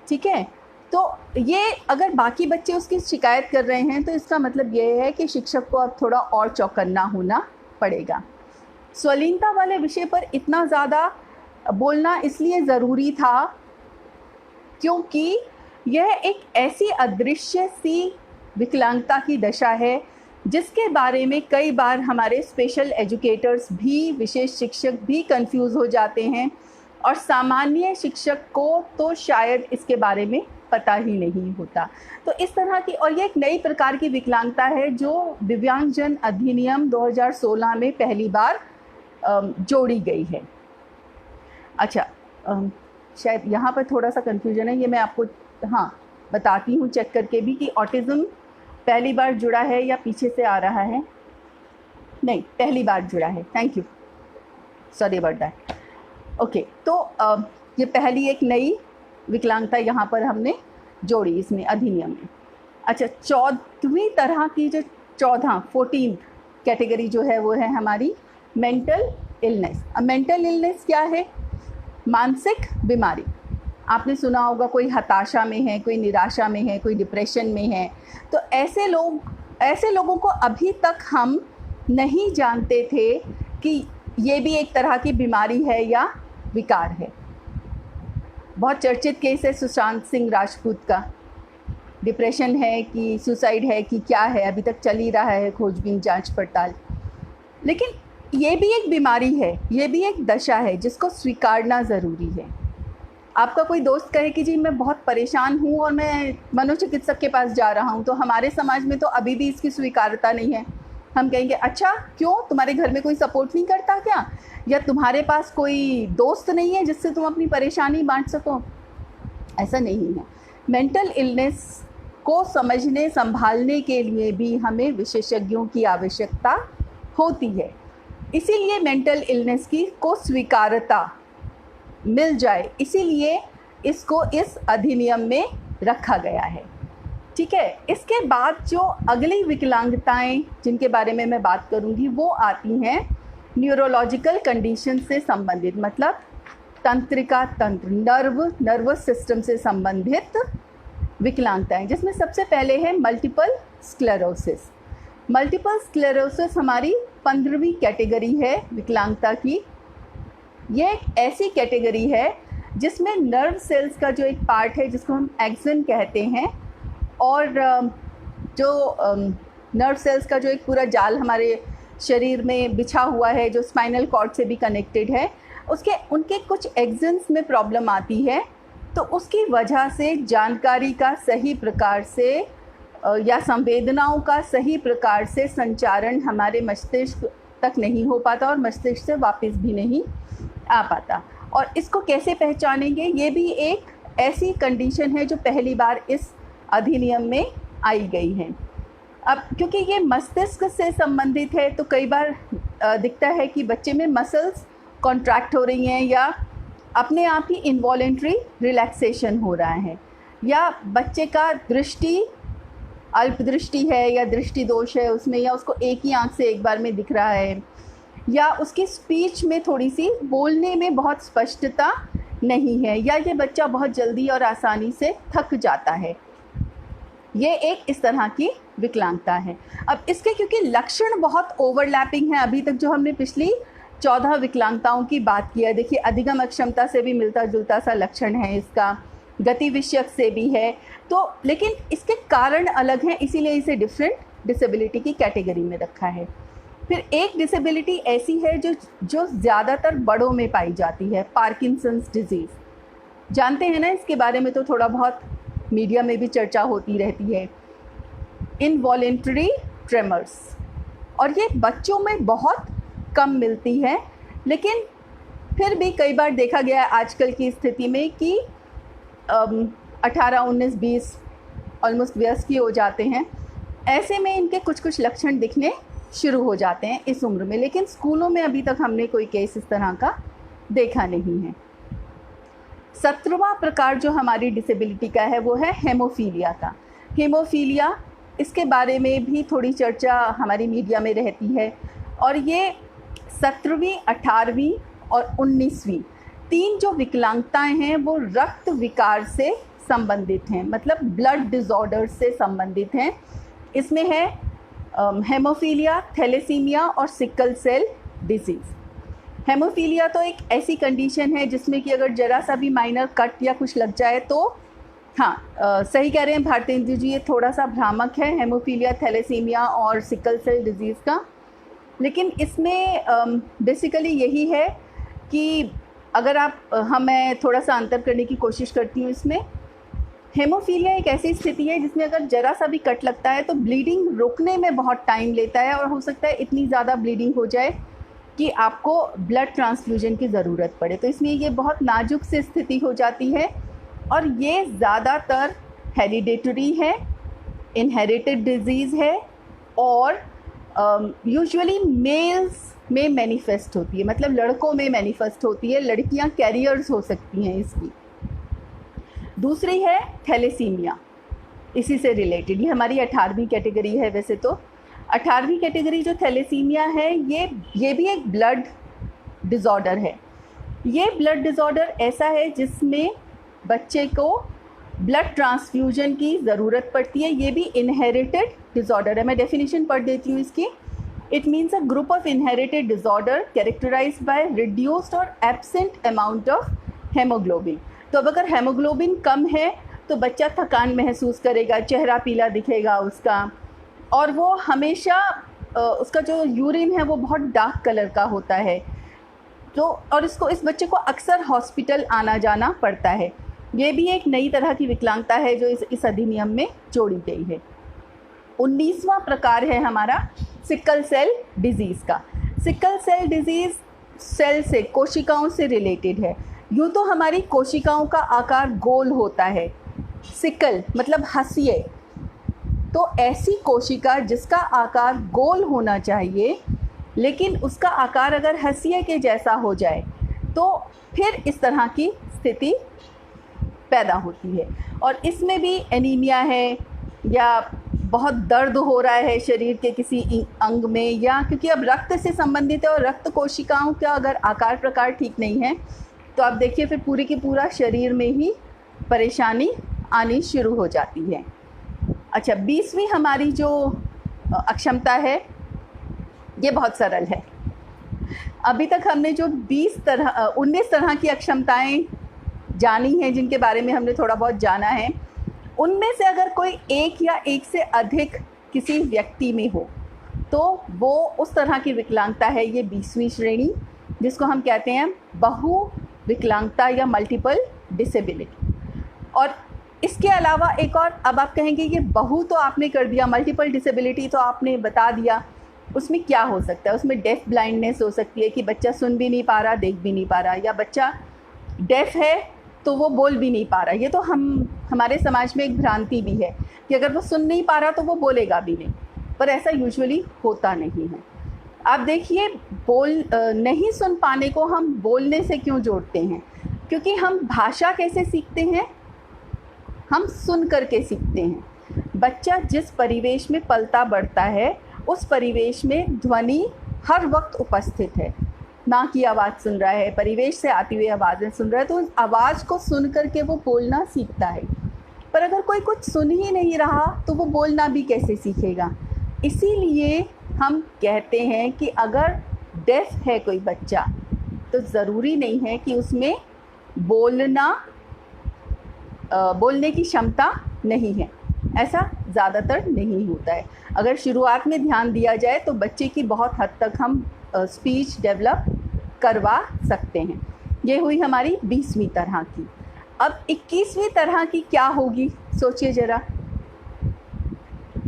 ठीक है, तो ये अगर बाकी बच्चे उसकी शिकायत कर रहे हैं, तो इसका मतलब ये है कि शिक्षक को अब थोड़ा और चौकन्ना होना पड़ेगा। स्वलीनता वाले विषय पर इतना ज़्यादा बोलना इसलिए ज़रूरी था क्योंकि यह एक ऐसी अदृश्य सी विकलांगता की दशा है जिसके बारे में कई बार हमारे स्पेशल एजुकेटर्स भी, विशेष शिक्षक भी कंफ्यूज हो जाते हैं, और सामान्य शिक्षक को तो शायद इसके बारे में पता ही नहीं होता। तो इस तरह की, और ये एक नई प्रकार की विकलांगता है जो दिव्यांगजन अधिनियम 2016 में पहली बार जोड़ी गई है। अच्छा, शायद यहाँ पर थोड़ा सा कन्फ्यूजन है, ये मैं आपको बताती हूँ चेक करके भी कि ऑटिज़म पहली बार जुड़ा है या पीछे से आ रहा है। नहीं, पहली बार जुड़ा है, thank you, sorry about that. Okay, तो ये पहली एक नई विकलांगता यहाँ पर हमने जोड़ी इसमें अधिनियम में। अच्छा, 14वीं तरह की जो 14th कैटेगरी जो है वो है हमारी मेंटल इलनेस। अब मेंटल इलनेस क्या है? मानसिक बीमारी। आपने सुना होगा कोई हताशा में है, कोई निराशा में है, कोई डिप्रेशन में है, तो ऐसे लोगों को अभी तक हम नहीं जानते थे कि ये भी एक तरह की बीमारी है या विकार है। बहुत चर्चित केस है सुशांत सिंह राजपूत का, डिप्रेशन है कि सुसाइड है कि क्या है, अभी तक चल ही रहा है खोजबीन, जांच पड़ताल। लेकिन ये भी एक बीमारी है, ये भी एक दशा है जिसको स्वीकारना ज़रूरी है। आपका कोई दोस्त कहे कि जी मैं बहुत परेशान हूँ और मैं मनोचिकित्सक के पास जा रहा हूँ, तो हमारे समाज में तो अभी भी इसकी स्वीकारता नहीं है। हम कहेंगे अच्छा क्यों, तुम्हारे घर में कोई सपोर्ट नहीं करता क्या, या तुम्हारे पास कोई दोस्त नहीं है जिससे तुम अपनी परेशानी बांट सको? ऐसा नहीं है। मेंटल इलनेस को समझने संभालने के लिए भी हमें विशेषज्ञों की आवश्यकता होती है। इसीलिए मेंटल इलनेस की को स्वीकारता मिल जाए, इसीलिए इसको इस अधिनियम में रखा गया है। ठीक है, इसके बाद जो अगली विकलांगताएं जिनके बारे में मैं बात करूंगी वो आती हैं न्यूरोलॉजिकल कंडीशन से संबंधित, मतलब तंत्रिका तंत्र, नर्वस सिस्टम से संबंधित विकलांगताएं, जिसमें सबसे पहले है मल्टीपल स्क्लेरोसिस। मल्टीपल स्क्लेरोसिस हमारी 15वीं कैटेगरी है विकलांगता की। ये एक ऐसी कैटेगरी है जिसमें नर्व सेल्स का जो एक पार्ट है जिसको हम एक्सन कहते हैं, और जो नर्व सेल्स का जो एक पूरा जाल हमारे शरीर में बिछा हुआ है जो स्पाइनल कॉर्ड से भी कनेक्टेड है, उनके कुछ एक्सन्स में प्रॉब्लम आती है। तो उसकी वजह से जानकारी का सही प्रकार से या संवेदनाओं का सही प्रकार से संचारण हमारे मस्तिष्क तक नहीं हो पाता और मस्तिष्क से वापस भी नहीं आ पाता। और इसको कैसे पहचानेंगे, ये भी एक ऐसी कंडीशन है जो पहली बार इस अधिनियम में आई गई है। अब क्योंकि ये मस्तिष्क से संबंधित है तो कई बार दिखता है कि बच्चे में मसल्स कॉन्ट्रैक्ट हो रही हैं या अपने आप ही इनवॉलेंट्री रिलैक्सेशन हो रहा है, या बच्चे का दृष्टि अल्प दृष्टि है या दृष्टि दोष है उसमें, या उसको एक ही आंख से एक बार में दिख रहा है, या उसकी स्पीच में थोड़ी सी बोलने में बहुत स्पष्टता नहीं है, या ये बच्चा बहुत जल्दी और आसानी से थक जाता है। ये एक इस तरह की विकलांगता है। अब इसके क्योंकि लक्षण बहुत ओवरलैपिंग हैं, अभी तक जो हमने पिछली 14 विकलांगताओं की बात की है, देखिए अधिगम अक्षमता से भी मिलता जुलता सा लक्षण है इसका, गति विषयक से भी है, तो लेकिन इसके कारण अलग हैं, इसीलिए इसे डिफरेंट डिसेबिलिटी की कैटेगरी में रखा है। फिर एक डिसेबिलिटी ऐसी है जो ज़्यादातर बड़ों में पाई जाती है, पार्किंसंस डिजीज़। जानते हैं ना इसके बारे में, तो थोड़ा बहुत मीडिया में भी चर्चा होती रहती है। इनवॉलेंटरी ट्रेमर्स, और ये बच्चों में बहुत कम मिलती है, लेकिन फिर भी कई बार देखा गया है आजकल की स्थिति में कि 18, 19, 20 ऑलमोस्ट वयस्क ही हो जाते हैं, ऐसे में इनके कुछ लक्षण दिखने शुरू हो जाते हैं इस उम्र में, लेकिन स्कूलों में अभी तक हमने कोई केस इस तरह का देखा नहीं है। 17वां प्रकार जो हमारी डिसेबिलिटी का है वो है हेमोफीलिया का। हेमोफीलिया, इसके बारे में भी थोड़ी चर्चा हमारी मीडिया में रहती है, और ये 17वीं, 18वीं और 19वीं 3 जो विकलांगताएं हैं वो रक्त विकार से संबंधित हैं, मतलब ब्लड डिसऑर्डर से संबंधित हैं। इसमें है हेमोफीलिया, थैलेसीमिया और सिकल सेल डिजीज़। हेमोफीलिया तो एक ऐसी कंडीशन है जिसमें कि अगर ज़रा सा भी माइनर कट या कुछ लग जाए तो सही कह रहे हैं भारतेंदु जी, ये थोड़ा सा भ्रामक है हेमोफीलिया, थैलेसीमिया और सिकल सेल डिजीज़ का। लेकिन इसमें बेसिकली यही है कि अगर मैं थोड़ा सा अंतर करने की कोशिश करती हूँ इसमें। हेमोफीलिया एक ऐसी स्थिति है जिसमें अगर ज़रा सा भी कट लगता है तो ब्लीडिंग रुकने में बहुत टाइम लेता है, और हो सकता है इतनी ज़्यादा ब्लीडिंग हो जाए कि आपको ब्लड ट्रांसफ्यूजन की ज़रूरत पड़े। तो इसमें ये बहुत नाजुक से स्थिति हो जाती है, और ये ज़्यादातर हेरिडेटरी है, इनहेरिटेड डिजीज़ है, और यूजुअली मेल्स में मैनिफेस्ट होती है, मतलब लड़कों में मैनिफेस्ट होती है, लड़कियां कैरियर्स हो सकती हैं इसकी। दूसरी है थैलेसीमिया, इसी से रिलेटेड, ये हमारी 18वीं कैटेगरी है। वैसे तो 18वीं कैटेगरी जो थैलेसीमिया है ये भी एक ब्लड डिसऑर्डर है। ये ब्लड डिसऑर्डर ऐसा है जिसमें बच्चे को ब्लड ट्रांसफ्यूजन की ज़रूरत पड़ती है। ये भी इनहेरिटेड डिसऑर्डर है। मैं डेफिनेशन पढ़ देती हूँ इसकी। It means a group of inherited disorder characterised by reduced और एब्सेंट अमाउंट ऑफ हेमोग्लोबिन। तो अब अगर हेमोग्लोबिन कम है तो बच्चा थकान महसूस करेगा, चेहरा पीला दिखेगा उसका, और वो हमेशा उसका जो यूरिन है वो बहुत डार्क कलर का होता है। तो और इस बच्चे को अक्सर हॉस्पिटल आना जाना पड़ता है। ये भी एक नई तरह की विकलांगता है जो इस अधिनियम में जोड़ी गई है। 19वां प्रकार है हमारा सिकल सेल डिजीज़ का। सिकल सेल डिजीज़ सेल से, कोशिकाओं से रिलेटेड है। यूँ तो हमारी कोशिकाओं का आकार गोल होता है, सिकल मतलब हंसिए, तो ऐसी कोशिका जिसका आकार गोल होना चाहिए लेकिन उसका आकार अगर हंसिए के जैसा हो जाए तो फिर इस तरह की स्थिति पैदा होती है। और इसमें भी एनीमिया है या बहुत दर्द हो रहा है शरीर के किसी अंग में, या क्योंकि अब रक्त से संबंधित है और रक्त कोशिकाओं का अगर आकार प्रकार ठीक नहीं है तो आप देखिए फिर पूरी की पूरा शरीर में ही परेशानी आनी शुरू हो जाती है। अच्छा, 20वीं हमारी जो अक्षमता है ये बहुत सरल है। अभी तक हमने जो 19 तरह की अक्षमताएं जानी हैं, जिनके बारे में हमने थोड़ा बहुत जाना है, उनमें से अगर कोई एक या एक से अधिक किसी व्यक्ति में हो तो वो उस तरह की विकलांगता है, ये 20वीं श्रेणी, जिसको हम कहते हैं बहु विकलांगता या मल्टीपल डिसेबिलिटी। और इसके अलावा एक और, अब आप कहेंगे ये बहु तो आपने कर दिया, मल्टीपल डिसेबिलिटी तो आपने बता दिया, उसमें क्या हो सकता है? उसमें डेफ ब्लाइंडनेस हो सकती है कि बच्चा सुन भी नहीं पा रहा, देख भी नहीं पा रहा, या बच्चा डेफ है तो वो बोल भी नहीं पा रहा। ये तो हमारे समाज में एक भ्रांति भी है कि अगर वो सुन नहीं पा रहा तो वो बोलेगा भी नहीं, पर ऐसा यूजुअली होता नहीं है। आप देखिए, नहीं सुन पाने को हम बोलने से क्यों जोड़ते हैं? क्योंकि हम भाषा कैसे सीखते हैं? हम सुन करके सीखते हैं। बच्चा जिस परिवेश में पलता बढ़ता है उस परिवेश में ध्वनि हर वक्त उपस्थित है, माँ की आवाज़ सुन रहा है, परिवेश से आती हुई आवाज़ें सुन रहा है, तो उस आवाज़ को सुन करके वो बोलना सीखता है। पर अगर कोई कुछ सुन ही नहीं रहा तो वो बोलना भी कैसे सीखेगा? इसीलिए हम कहते हैं कि अगर डेफ है कोई बच्चा तो ज़रूरी नहीं है कि उसमें बोलने की क्षमता नहीं है। ऐसा ज़्यादातर नहीं होता है। अगर शुरुआत में ध्यान दिया जाए तो बच्चे की बहुत हद तक हम स्पीच डेवलप करवा सकते हैं। ये हुई हमारी 20वीं तरह की। अब 21वीं तरह की क्या होगी, सोचिए ज़रा।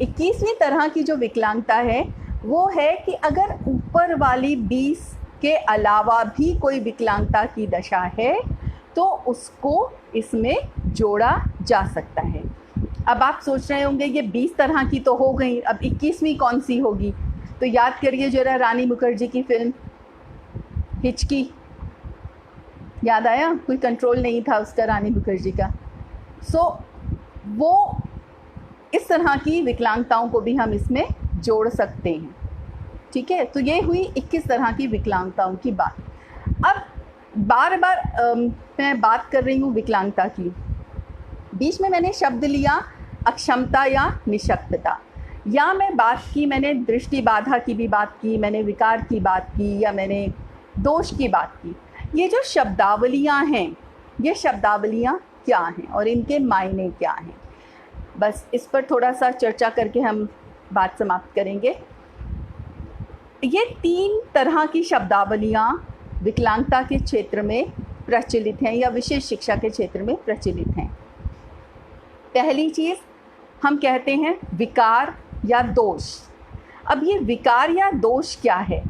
21वीं तरह की जो विकलांगता है वो है कि अगर ऊपर वाली 20 के अलावा भी कोई विकलांगता की दशा है तो उसको इसमें जोड़ा जा सकता है। अब आप सोच रहे होंगे ये 20 तरह की तो हो गई, अब 21वीं कौन सी होगी? तो याद करिए ज़रा रानी मुखर्जी की फिल्म हिचकी, याद आया? कोई कंट्रोल नहीं था उसका, रानी मुखर्जी का। वो इस तरह की विकलांगताओं को भी हम इसमें जोड़ सकते हैं। ठीक है, तो ये हुई 21 तरह की विकलांगताओं की बात। अब बार बार मैं बात कर रही हूँ विकलांगता की, बीच में मैंने शब्द लिया अक्षमता या निशक्तता, या मैंने दृष्टि बाधा की भी बात की, मैंने विकार की बात की, या मैंने दोष की बात की। ये जो शब्दावलियाँ हैं, ये शब्दावलियाँ क्या हैं और इनके मायने क्या हैं, बस इस पर थोड़ा सा चर्चा करके हम बात समाप्त करेंगे। ये 3 तरह की शब्दावलियाँ विकलांगता के क्षेत्र में प्रचलित हैं या विशेष शिक्षा के क्षेत्र में प्रचलित हैं। पहली चीज़ हम कहते हैं विकार या दोष। अब ये विकार या दोष क्या है?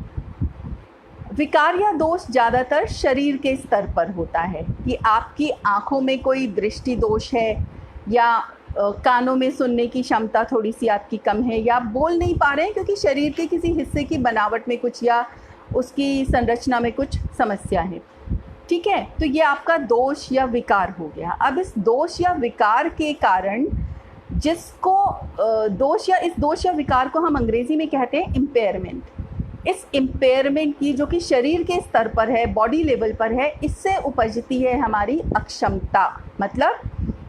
विकार या दोष ज़्यादातर शरीर के स्तर पर होता है कि आपकी आँखों में कोई दृष्टि दोष है, या कानों में सुनने की क्षमता थोड़ी सी आपकी कम है, या बोल नहीं पा रहे हैं क्योंकि शरीर के किसी हिस्से की बनावट में कुछ या उसकी संरचना में कुछ समस्या है। ठीक है, तो ये आपका दोष या विकार हो गया। अब इस दोष या विकार के कारण जिसको इस दोष या विकार को हम अंग्रेज़ी में कहते हैं इम्पेयरमेंट। इस इम्पेयरमेंट की, जो कि शरीर के स्तर पर है, बॉडी लेवल पर है, इससे उपजती है हमारी अक्षमता। मतलब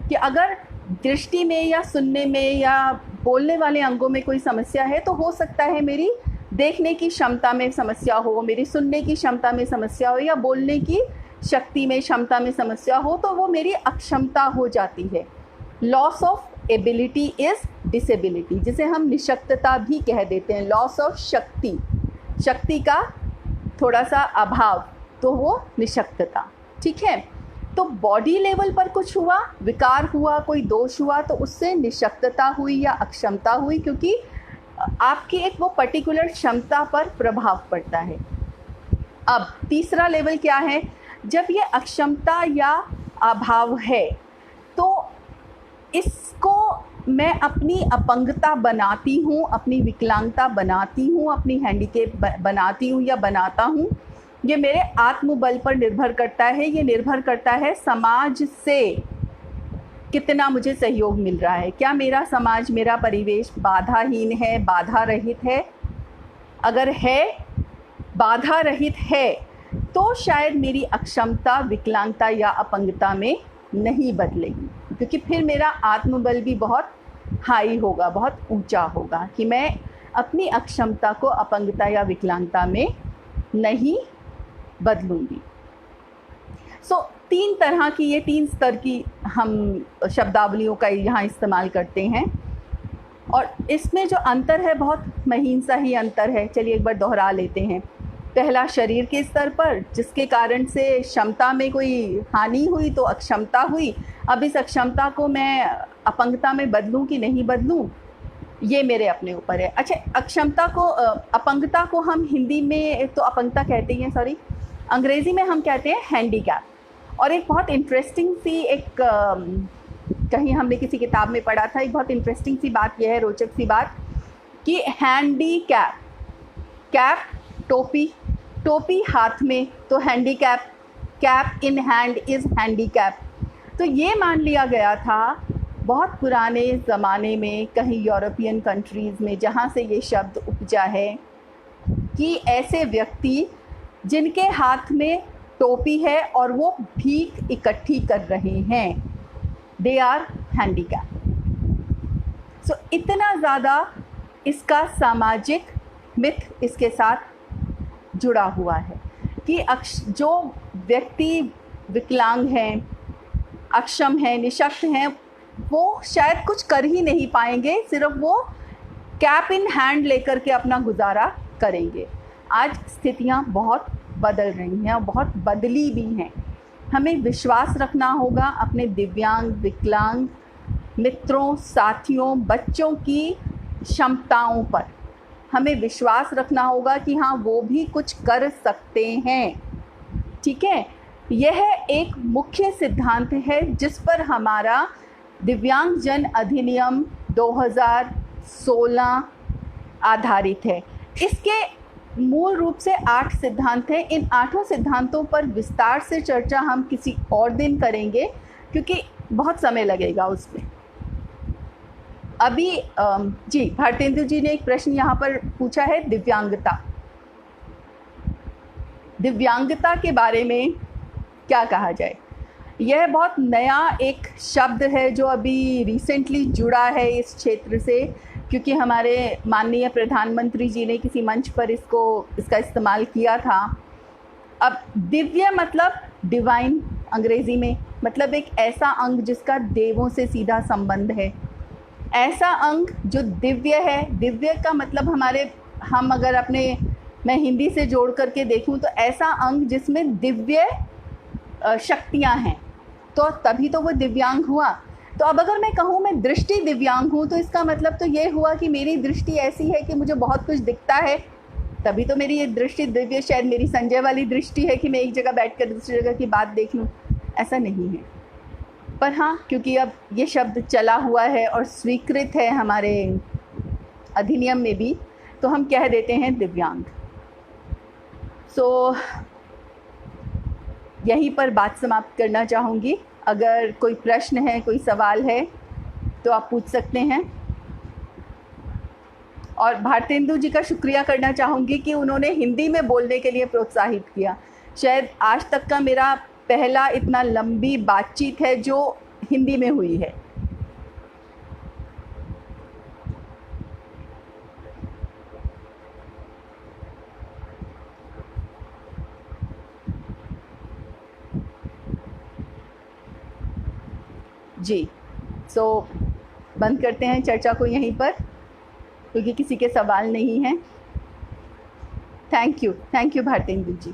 कि अगर दृष्टि में या सुनने में या बोलने वाले अंगों में कोई समस्या है तो हो सकता है मेरी देखने की क्षमता में समस्या हो, मेरी सुनने की क्षमता में समस्या हो, या बोलने की शक्ति में, क्षमता में समस्या हो, तो वो मेरी अक्षमता हो जाती है। Loss of ability is disability, जिसे हम निशक्तता भी कह देते हैं। लॉस ऑफ शक्ति का थोड़ा सा अभाव, तो वो निशक्तता। ठीक है, तो बॉडी लेवल पर कुछ हुआ, विकार हुआ, कोई दोष हुआ, तो उससे निशक्तता हुई या अक्षमता हुई, क्योंकि आपकी एक वो पर्टिकुलर क्षमता पर प्रभाव पड़ता है। अब तीसरा लेवल क्या है? जब ये अक्षमता या अभाव है तो इसको मैं अपनी अपंगता बनाती हूँ, अपनी विकलांगता बनाती हूँ, अपनी हैंडीकेप बनाती हूँ या बनाता हूँ, ये मेरे आत्मबल पर निर्भर करता है। ये निर्भर करता है समाज से कितना मुझे सहयोग मिल रहा है। क्या मेरा समाज, मेरा परिवेश बाधाहीन है, बाधा रहित है? अगर है, बाधा रहित है, तो शायद मेरी अक्षमता, विकलांगता या अपंगता में नहीं बदलेगी, क्योंकि फिर मेरा आत्मबल भी बहुत हाई होगा, बहुत ऊंचा होगा कि मैं अपनी अक्षमता को अपंगता या विकलांगता में नहीं बदलूंगी। सो 3 तरह की, ये 3 स्तर की हम शब्दावलियों का यहाँ इस्तेमाल करते हैं, और इसमें जो अंतर है बहुत महीन सा ही अंतर है। चलिए एक बार दोहरा लेते हैं। पहला शरीर के स्तर पर, जिसके कारण से क्षमता में कोई हानि हुई तो अक्षमता हुई। अब इस अक्षमता को मैं अपंगता में बदलूं कि नहीं बदलूं, ये मेरे अपने ऊपर है। अच्छा, अक्षमता को, अपंगता को हम हिंदी में तो अपंगता कहते ही हैं, सॉरी, अंग्रेज़ी में हम कहते हैं हैंडीकैप। और एक बहुत इंटरेस्टिंग सी, एक कहीं हमने किसी किताब में पढ़ा था, एक बहुत इंटरेस्टिंग सी बात यह है, रोचक सी बात, कि हैंडीकैप, कैप टोपी, टोपी हाथ में तो handicap, cap in hand is handicap. तो ये मान लिया गया था बहुत पुराने ज़माने में, कहीं यूरोपियन कंट्रीज़ में, जहाँ से ये शब्द उपजा है, कि ऐसे व्यक्ति जिनके हाथ में टोपी है और वो भीख इकट्ठी कर रहे हैं, दे आर हैंडीकैप। सो इतना ज़्यादा इसका सामाजिक मिथ इसके साथ जुड़ा हुआ है कि जो व्यक्ति विकलांग हैं, अक्षम हैं, निशक्त हैं, वो शायद कुछ कर ही नहीं पाएंगे, सिर्फ वो कैप इन हैंड लेकर के अपना गुजारा करेंगे। आज स्थितियाँ बहुत बदल रही हैं और बहुत बदली भी हैं। हमें विश्वास रखना होगा अपने दिव्यांग, विकलांग मित्रों, साथियों, बच्चों की क्षमताओं पर। हमें विश्वास रखना होगा कि हाँ, वो भी कुछ कर सकते हैं। ठीक है, यह एक मुख्य सिद्धांत है जिस पर हमारा दिव्यांग जन अधिनियम 2016 आधारित है। इसके मूल रूप से 8 सिद्धांत हैं। इन 8 सिद्धांतों पर विस्तार से चर्चा हम किसी और दिन करेंगे, क्योंकि बहुत समय लगेगा उसमें। अभी जी, भारतेंदु जी ने एक प्रश्न यहाँ पर पूछा है, दिव्यांगता। दिव्यांगता के बारे में क्या कहा जाए? यह बहुत नया एक शब्द है जो अभी रिसेंटली जुड़ा है इस क्षेत्र से, क्योंकि हमारे माननीय प्रधानमंत्री जी ने किसी मंच पर इसका इस्तेमाल किया था। अब दिव्य मतलब डिवाइन, अंग्रेज़ी में मतलब एक ऐसा अंग जिसका देवों से सीधा संबंध है। ऐसा अंग जो दिव्य है, दिव्य का मतलब हम अगर अपने, मैं हिंदी से जोड़ करके देखूं तो ऐसा अंग जिसमें दिव्य शक्तियां हैं, तो तभी तो वो दिव्यांग हुआ। तो अब अगर मैं कहूँ मैं दृष्टि दिव्यांग हूँ, तो इसका मतलब तो ये हुआ कि मेरी दृष्टि ऐसी है कि मुझे बहुत कुछ दिखता है, तभी तो मेरी ये दृष्टि दिव्य। शायद मेरी संजय वाली दृष्टि है कि मैं एक जगह बैठकर दूसरी जगह की बात देख लूँ, ऐसा नहीं है। पर हाँ, क्योंकि अब ये शब्द चला हुआ है और स्वीकृत है हमारे अधिनियम में भी, तो हम कह देते हैं दिव्यांग। सो यहीं पर बात समाप्त करना चाहूँगी। अगर कोई प्रश्न है, कोई सवाल है तो आप पूछ सकते हैं। और भारतेंदु जी का शुक्रिया करना चाहूँगी कि उन्होंने हिंदी में बोलने के लिए प्रोत्साहित किया। शायद आज तक का मेरा पहला इतना लंबी बातचीत है जो हिंदी में हुई है। जी, सो बंद करते हैं चर्चा को यहीं पर, क्योंकि किसी के सवाल नहीं हैं। Thank you Bharatendu ji.